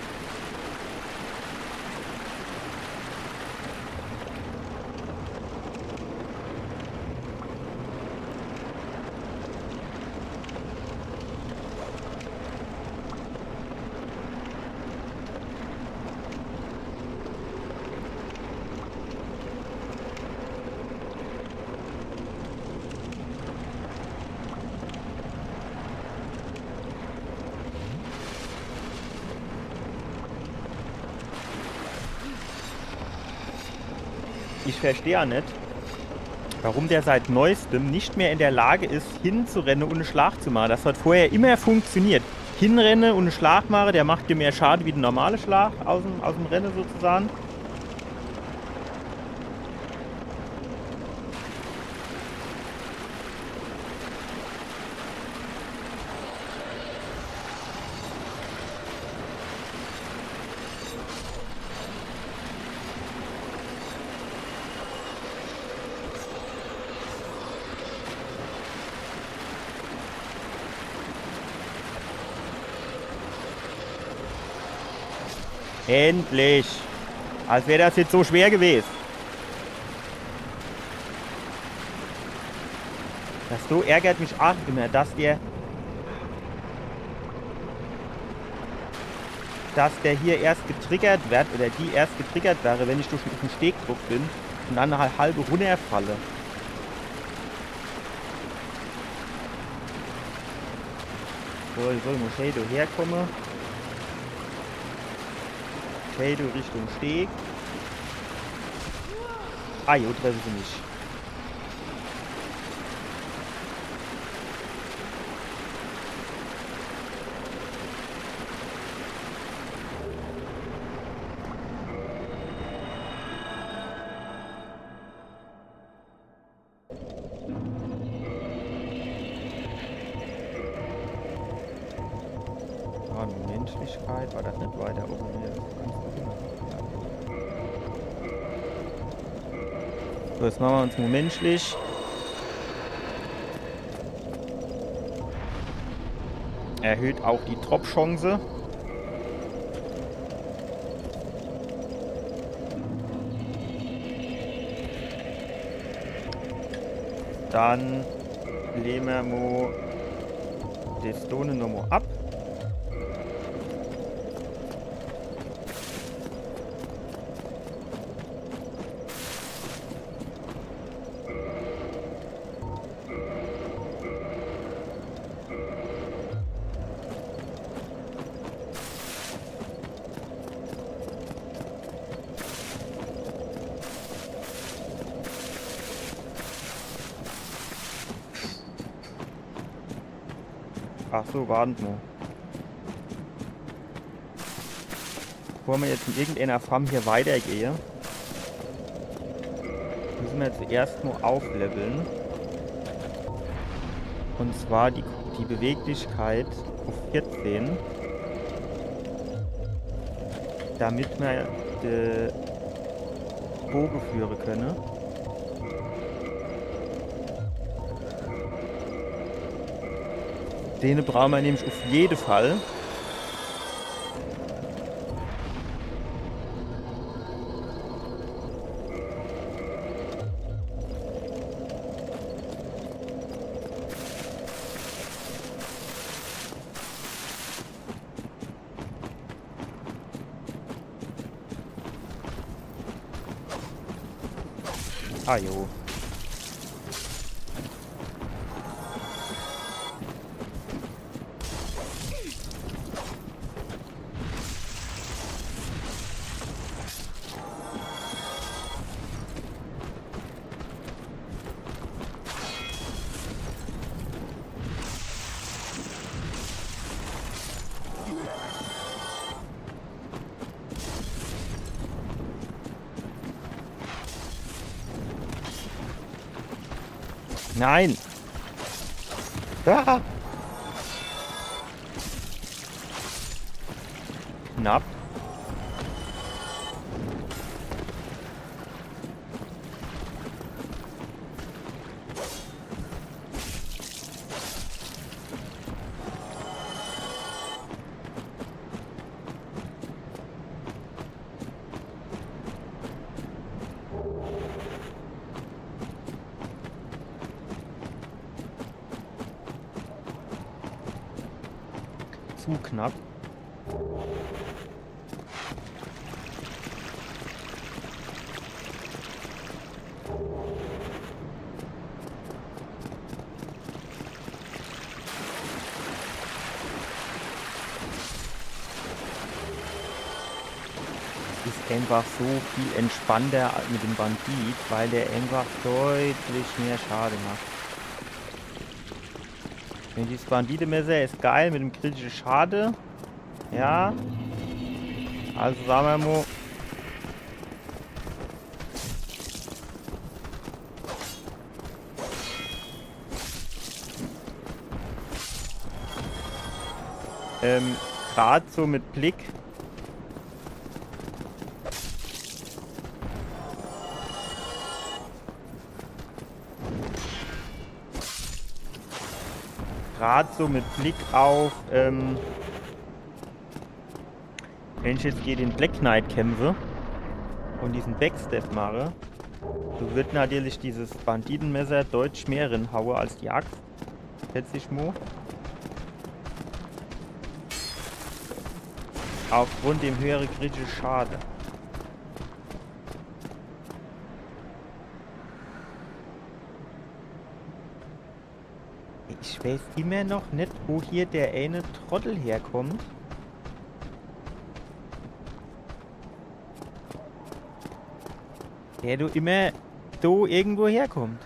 Ich verstehe ja nicht, warum der seit Neuestem nicht mehr in der Lage ist, hinzurennen und einen Schlag zu machen. Das hat vorher immer funktioniert. Hinrennen und einen Schlag machen, der macht dir mehr Schaden wie der normale Schlag aus dem Rennen sozusagen. Endlich! Als wäre das jetzt so schwer gewesen. Das so ärgert mich auch immer, dass der hier erst getriggert wird oder die erst getriggert wäre, wenn ich durch den Stegdruck bin und dann eine halbe runterfalle. So, ich soll mal Shadow herkommen. Shadow Richtung Steg. Ah, jo, treffen sie nicht. Menschlichkeit, war das nicht weiter oben? So, jetzt machen wir uns nur menschlich. Erhöht auch die Drop-Chance. Dann lehnen wir mal die Stone nochmal ab. Ach so, warten wir. Bevor wir jetzt in irgendeiner Form hier weitergehen, müssen wir zuerst mal aufleveln. Und zwar die Beweglichkeit auf 14. Damit wir den Bogen führen können. Den brauchen wir nämlich auf jeden Fall. Ah jo. Nein! Ah! Knapp. Zu knapp. Ist einfach so viel entspannter mit dem Bandit, weil der einfach deutlich mehr Schaden macht. Dieses Banditenmesser ist geil mit dem kritischen Schade. Ja. Also sagen wir mal. Gerade so mit Blick. Gerade so mit Blick auf, wenn ich jetzt gegen den Black Knight kämpfe und diesen Backstep mache, so wird natürlich dieses Banditenmesser deutlich mehr rinhauen als die Axt. Schätze ich mal. Aufgrund dem höheren kritischen Schade. Ich weiß immer noch nicht, wo hier der eine Trottel herkommt. Der du immer so irgendwo herkommt.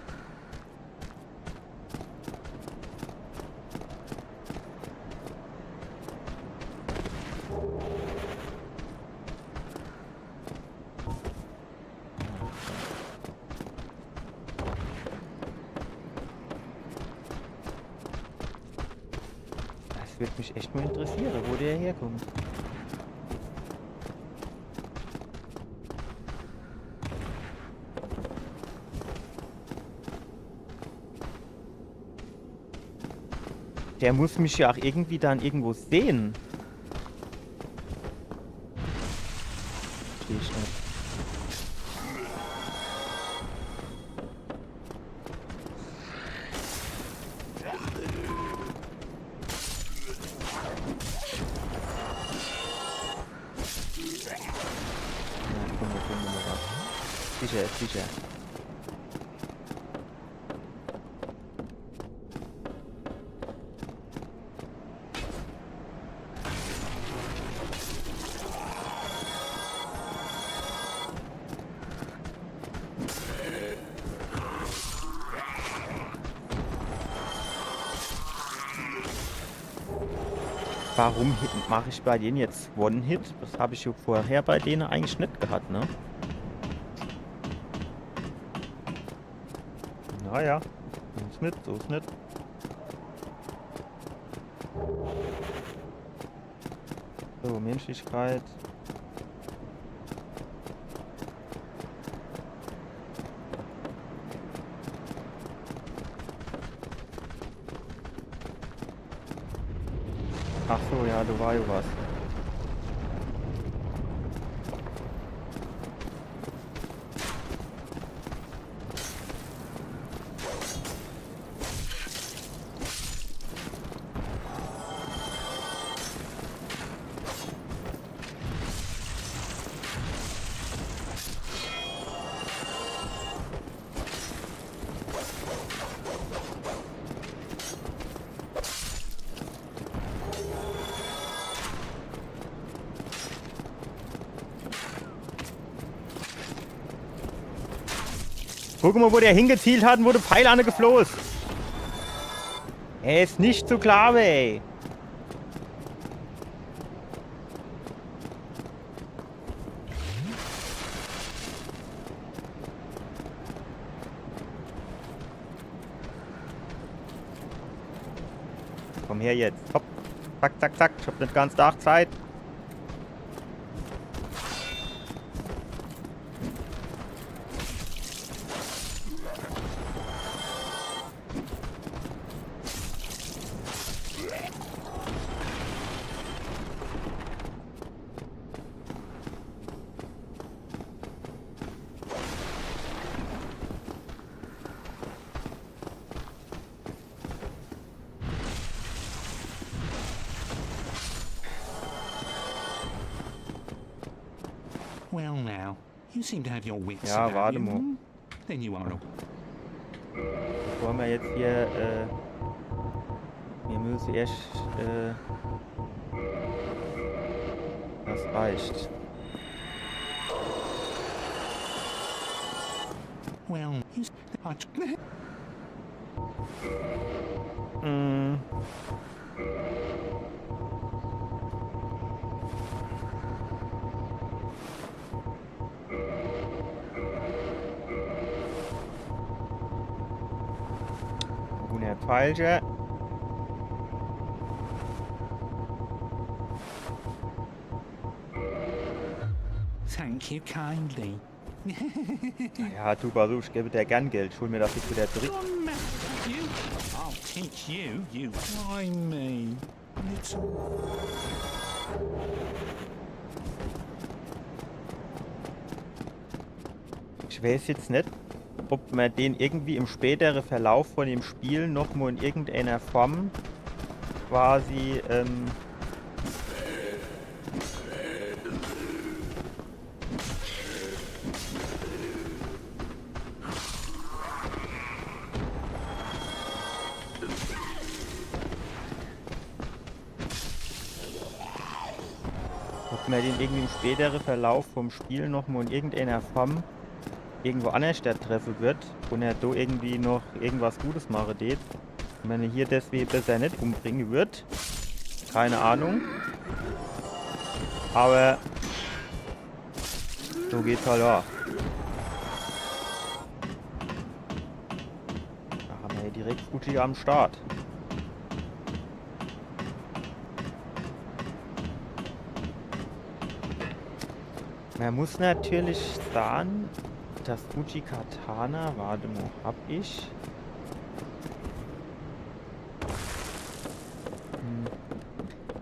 Würde mich echt mal interessieren, wo der herkommt. Der muss mich ja auch irgendwie dann irgendwo sehen. Verstehe ich nicht. Sicher, sicher. warum mache ich bei denen jetzt One-Hit? Das habe ich ja vorher bei denen eigentlich nicht gehabt, ne? Naja, so ist nicht, so ist nicht. So, Menschlichkeit. Ach so, ja, du war ja was. Guck mal, wo der hingezielt hat und wo der Pfeil angeflohen ist. Er ist nicht zu klar, ey. Komm her jetzt. Hopp. Zack, zack, zack. Ich hab nicht ganz Tag Zeit. Well now, you seem to have your wits Ja, about warte you. mal. Then you are a... Bevor wir jetzt hier, wir müssen erst, das reicht. Well, you... Mm. Guter Falsche. Thank you kindly. Ja, du Basu, ich gebe dir gern Geld. Schul mir das jetzt wieder zurück. What's the matter with you? I'll teach you, you blimey. Little... Ich weiß jetzt nicht, ob man den irgendwie im späteren Verlauf von dem Spiel nochmal in irgendeiner Form quasi, ob man den irgendwie im späteren Verlauf vom Spiel nochmal in irgendeiner Form irgendwo anders treffen wird und er da irgendwie noch irgendwas Gutes machen wird. Und wenn er hier deswegen besser nicht umbringen wird. Keine Ahnung. Aber so geht's halt auch. Da haben wir hier direkt Fuji am Start. Man muss natürlich sagen, das Fuji Katana, warte mal, hab ich?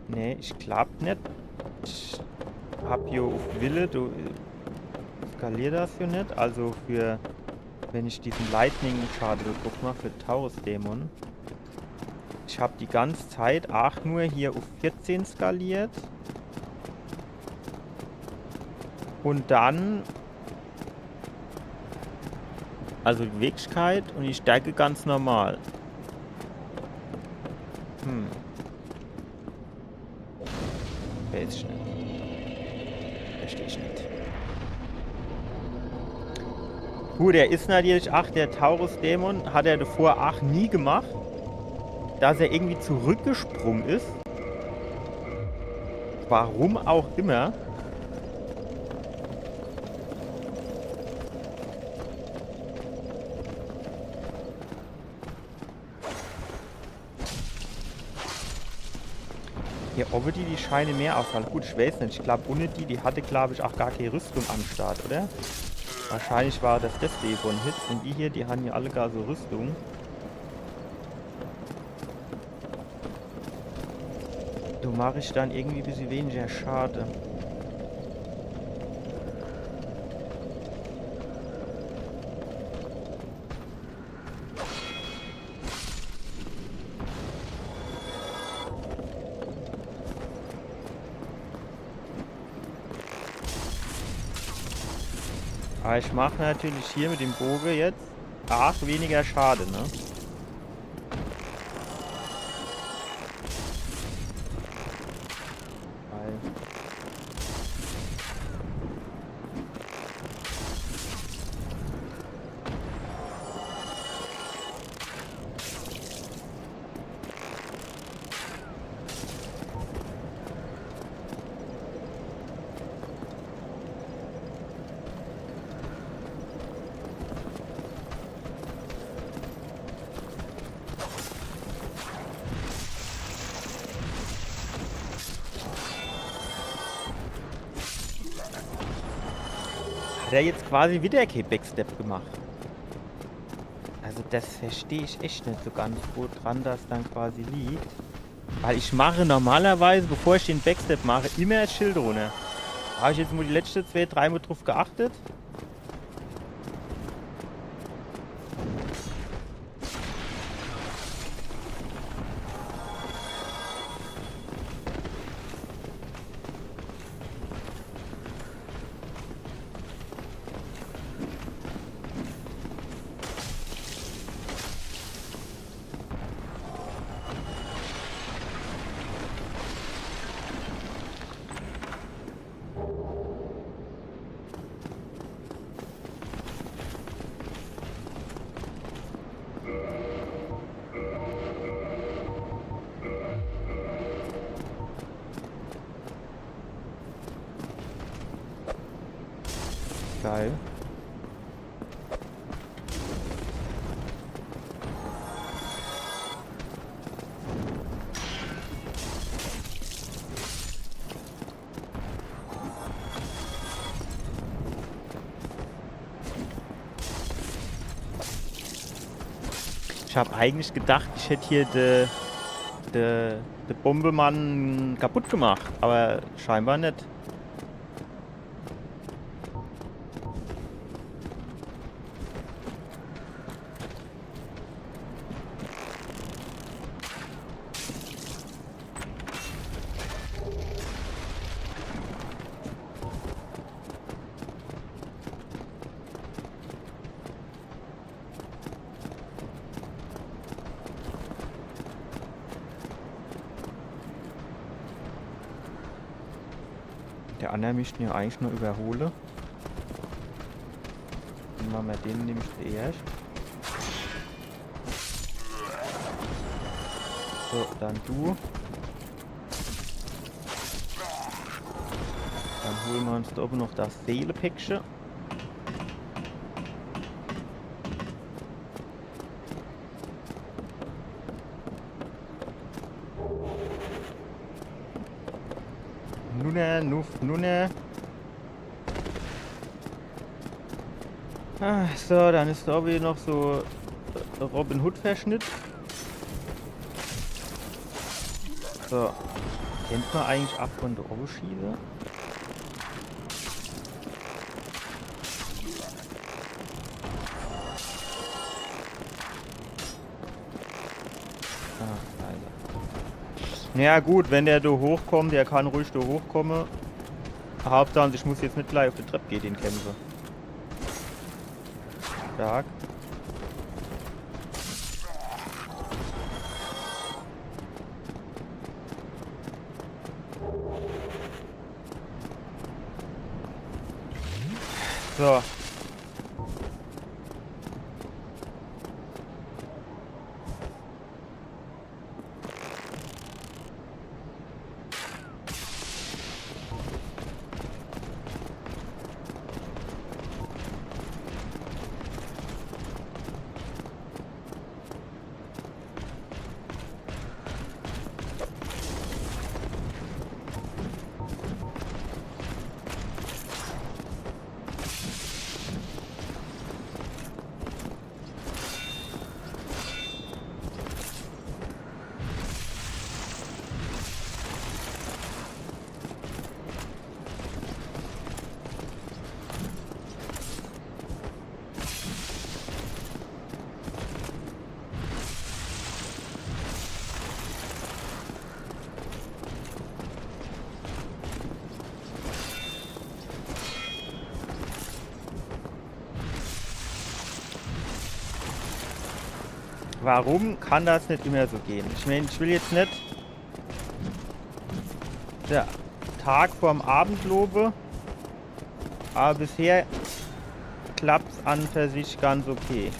Nee, ich glaub nicht. Ich hab hier auf Wille, du skalier das hier nicht. Also für, wenn ich diesen Lightning-Schade drauf mache, für Taurus Dämon. Ich habe die ganze Zeit auch nur hier auf 14 skaliert. Und dann, also die Beweglichkeit und die Stärke ganz normal. Weiß ich nicht. Verstehe ich nicht. Gut, er ist natürlich, ach, der Taurus-Dämon hat er davor ach nie gemacht, dass er irgendwie zurückgesprungen ist. Warum auch immer. Hier oben die scheinen mehr aushalten. Gut, ich weiß nicht. Ich glaube, ohne die hatte, glaube ich, auch gar keine Rüstung am Start, oder? Wahrscheinlich war das deswegen von Hits. Und die hier, die haben ja alle gar so Rüstung. Da mache ich dann irgendwie ein bisschen weniger Schade. Aber ich mache natürlich hier mit dem Bogen jetzt auch weniger Schade, ne? Weil hat er jetzt quasi wieder kein Backstep gemacht. Also das verstehe ich echt nicht so ganz, woran das dann quasi liegt. Weil ich mache normalerweise, bevor ich den Backstep mache, immer das Schild runter. Habe ich jetzt nur die letzten 2-3 Mal drauf geachtet. Geil. Ich habe eigentlich gedacht, ich hätte hier de Bombemann kaputt gemacht, aber scheinbar nicht. Der andere müssten ja eigentlich nur überholen. Dann machen wir den nämlich zuerst. So, dann du. Dann holen wir uns da oben noch das Seelepäckchen. Nunne. So, dann ist da oben noch so Robin Hood Verschnitt. So. Kennt man eigentlich ab von der oben schieße? Ja gut, wenn der da hochkommt, der kann ruhig da hochkommen. Hauptsache, ich muss jetzt nicht gleich auf die Treppe gehen, den kämpfen. Stark. So. Warum kann das nicht immer so gehen? Ich meine, ich will jetzt nicht der Tag vorm Abend lobe, aber bisher klappt es an für sich ganz okay.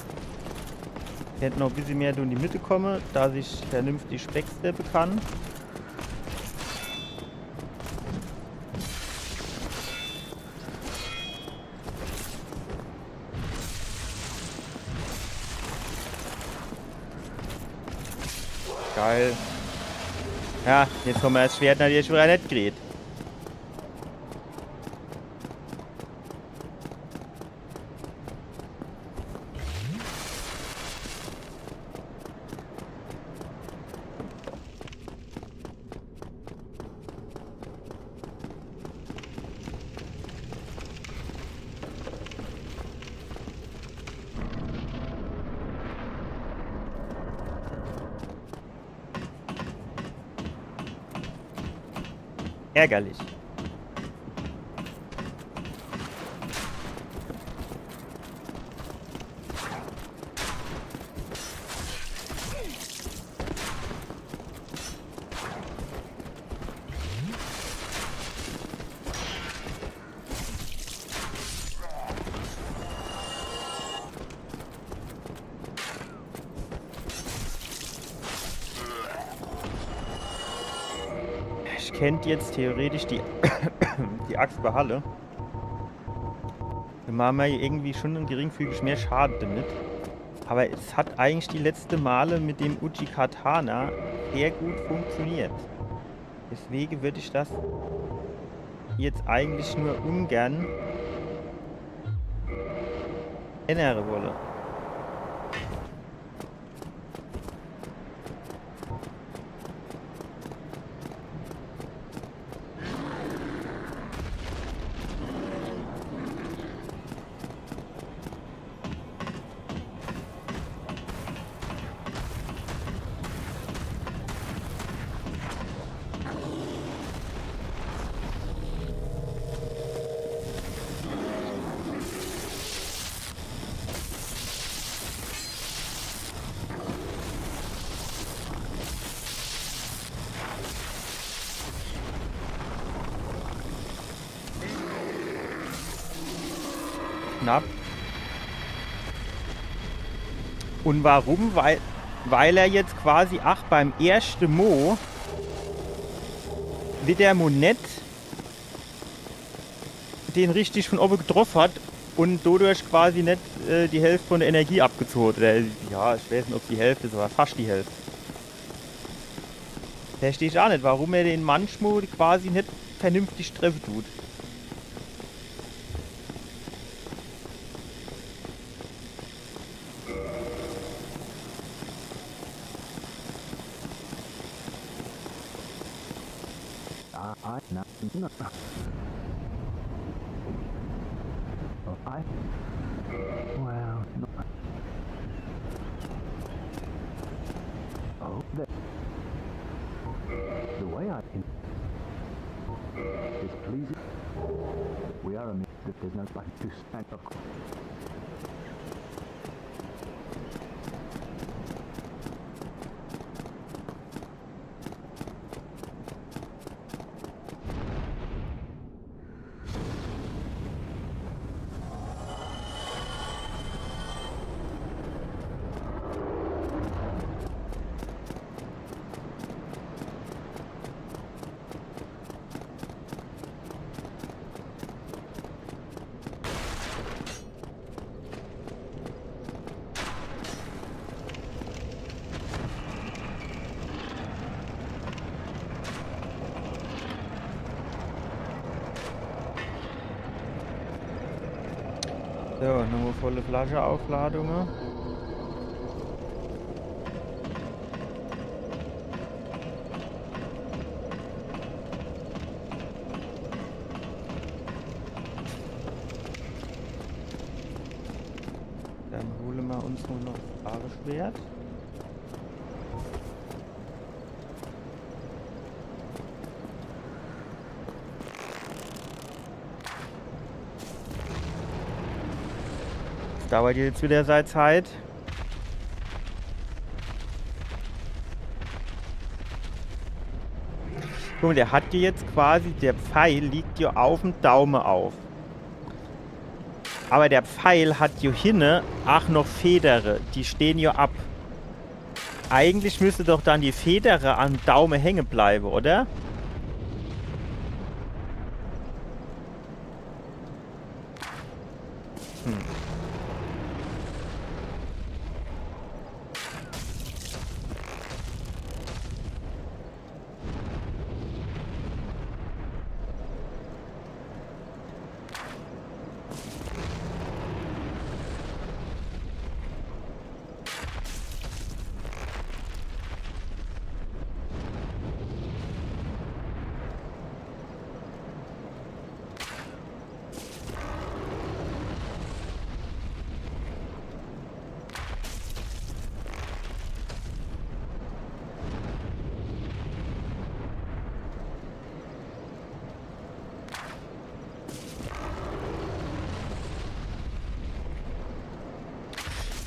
Ich hätte noch ein bisschen mehr in die Mitte komme, dass ich vernünftig Specksteppen kann. Geil. Ja, jetzt haben wir das Schwert natürlich schon wieder nicht gerät. Ärgerlich. Ich kennt jetzt theoretisch die Axt bei Halle. Wir machen ja irgendwie schon geringfügig mehr Schaden damit. Aber es hat eigentlich die letzten Male mit dem Uchi Katana sehr gut funktioniert. Deswegen würde ich das jetzt eigentlich nur ungern ändern wollen. Knapp. Und warum? Weil er jetzt quasi, beim ersten Mo wie der Monett den richtig von oben getroffen hat und dadurch quasi nicht die Hälfte von der Energie abgezogen. Oder, ja, ich weiß nicht, ob die Hälfte ist, aber fast die Hälfte. Verstehe ich auch nicht, warum er den manchmal quasi nicht vernünftig treffen tut. The way I can is pleasing. We are a myth that there's no like to stand up. So, nochmal volle Flasche Aufladungen. Dann holen wir uns nur noch das Schwert. Dauert jetzt wieder seine Zeit. Guck mal, der hat hier jetzt quasi, der Pfeil liegt hier auf dem Daumen auf. Aber der Pfeil hat hier hinten auch noch Federe, die stehen hier ab. Eigentlich müsste doch dann die Federe am Daumen hängen bleiben, oder?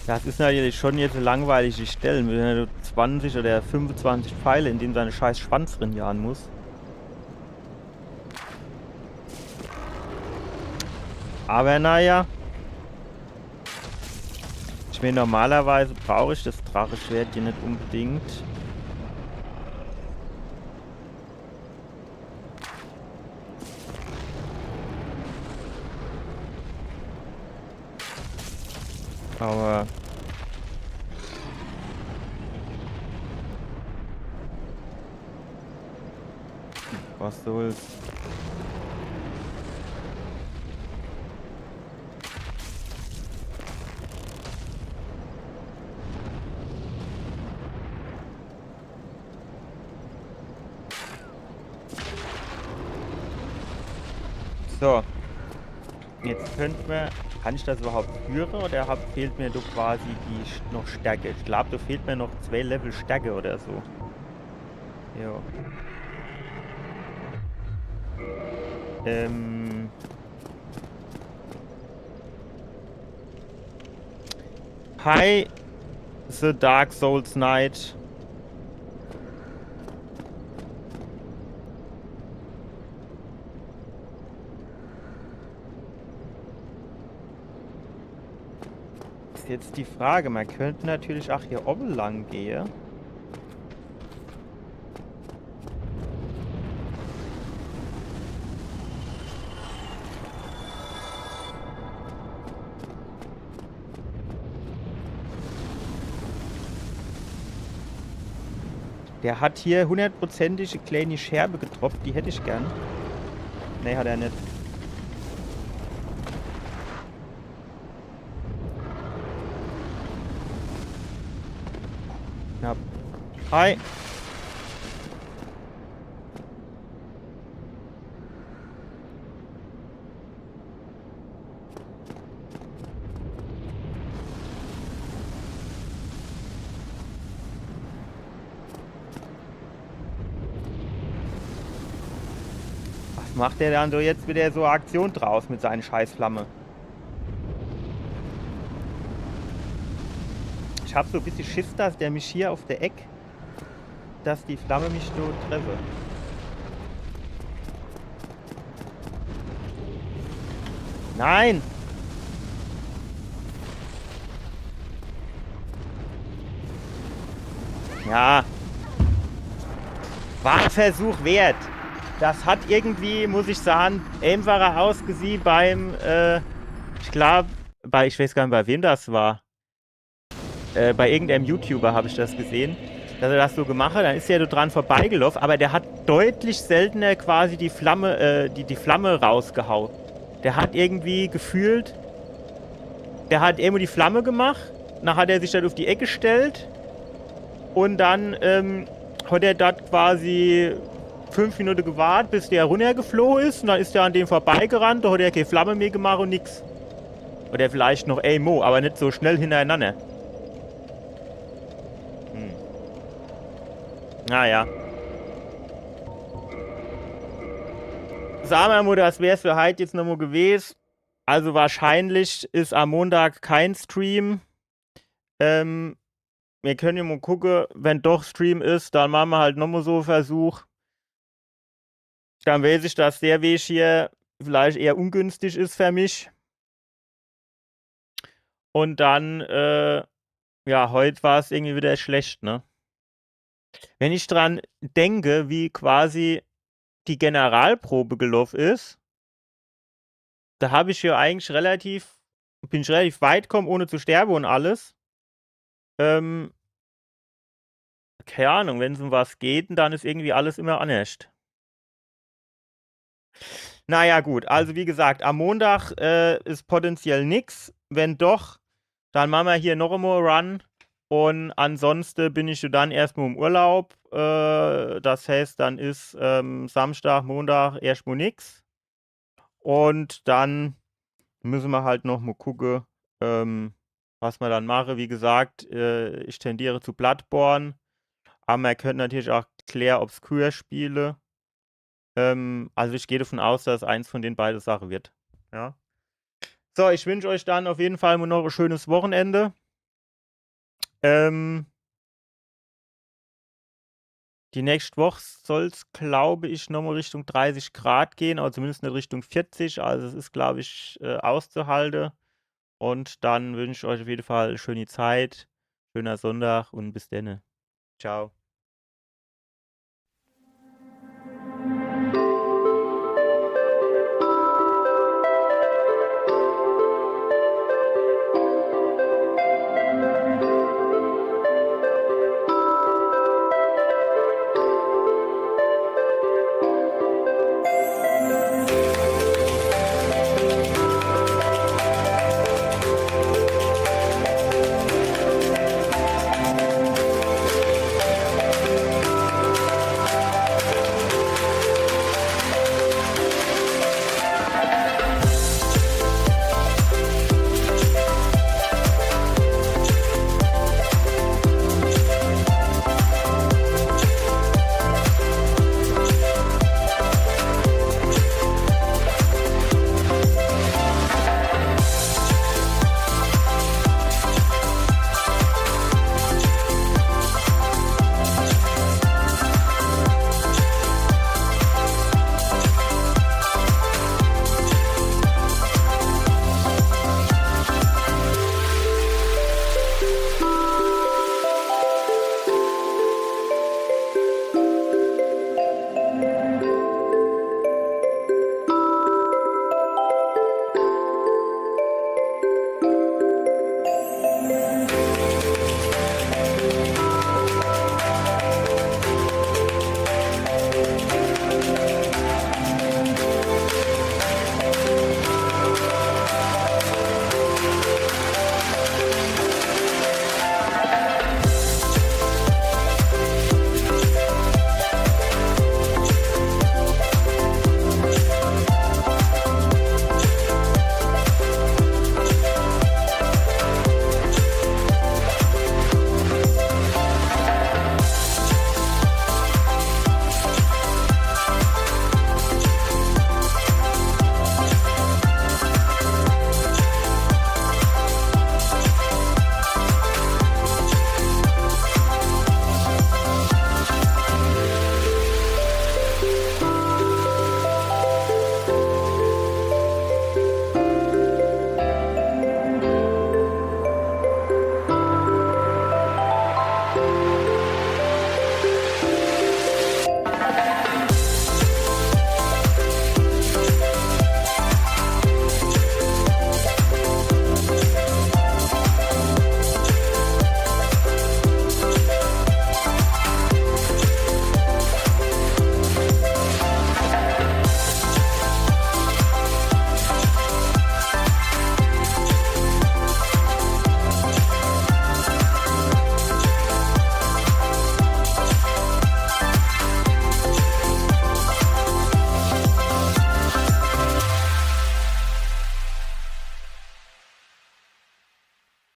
Das ist natürlich schon jetzt eine langweilige Stelle, wenn du 20 oder 25 Pfeile, in denen seine scheiß Schwanz drin jagen muss. Aber naja. Ich meine, normalerweise brauche ich das Dracheschwert hier nicht unbedingt. Aber was soll's. So. Jetzt könnten wir. Kann ich das überhaupt führen oder fehlt mir doch quasi die noch Stärke? Ich glaube, da fehlt mir noch 2 Level Stärke oder so. Jo. Hi, The Dark Souls Knight. Ist jetzt die Frage, man könnte natürlich auch hier oben lang gehen. Der hat hier 100%ige kleine Scherbe getropft, die hätte ich gern. Ne, hat er nicht. Knapp. Hi. Was macht der dann so jetzt wieder so Aktion draus mit seinen Scheißflamme? Ich habe so ein bisschen Schiss, dass der mich hier auf der Eck, dass die Flamme mich so treffe. Nein! Ja. War ein Versuch wert. Das hat irgendwie, muss ich sagen, einfacher ausgesehen beim, ich glaube, ich weiß gar nicht, bei wem das war. Bei irgendeinem YouTuber habe ich das gesehen, dass er das so gemacht hat. Dann ist er so dran vorbeigelaufen, aber der hat deutlich seltener quasi die Flamme, die Flamme rausgehauen. Der hat irgendwie gefühlt, der hat irgendwo die Flamme gemacht, dann hat er sich dann auf die Ecke gestellt und dann hat er dort quasi 5 Minuten gewartet, bis der runtergeflogen ist und dann ist er an dem vorbeigerannt, da hat er keine Flamme mehr gemacht und nix. Oder vielleicht noch Mo, aber nicht so schnell hintereinander. Naja. Sagen wir mal, das wäre es für heute jetzt nochmal gewesen. Also wahrscheinlich ist am Montag kein Stream. Wir können ja mal gucken, wenn doch Stream ist, dann machen wir halt nochmal so einen Versuch. Dann weiß ich, dass der Weg hier vielleicht eher ungünstig ist für mich. Und dann, ja, heute war es irgendwie wieder schlecht, ne? Wenn ich dran denke, wie quasi die Generalprobe gelaufen ist, da habe ich ja eigentlich bin ich relativ weit gekommen, ohne zu sterben und alles. Ähm, keine Ahnung, wenn es um was geht, dann ist irgendwie alles immer anders. Naja, gut, also wie gesagt, am Montag ist potenziell nix. Wenn doch, dann machen wir hier noch einmal Run. Und ansonsten bin ich dann erstmal im Urlaub. Das heißt, dann ist Samstag, Montag erstmal nix. Und dann müssen wir halt noch mal gucken, was wir dann machen. Wie gesagt, ich tendiere zu Bloodborne. Aber man könnte natürlich auch Claire Obscure spielen. Also ich gehe davon aus, dass eins von den beiden Sachen wird. Ja. So, ich wünsche euch dann auf jeden Fall noch ein schönes Wochenende. Die nächste Woche soll es, glaube ich, nochmal Richtung 30 Grad gehen, aber zumindest nicht Richtung 40. Also es ist, glaube ich, auszuhalten. Und dann wünsche ich euch auf jeden Fall eine schöne Zeit, schöner Sonntag und bis dann. Ciao.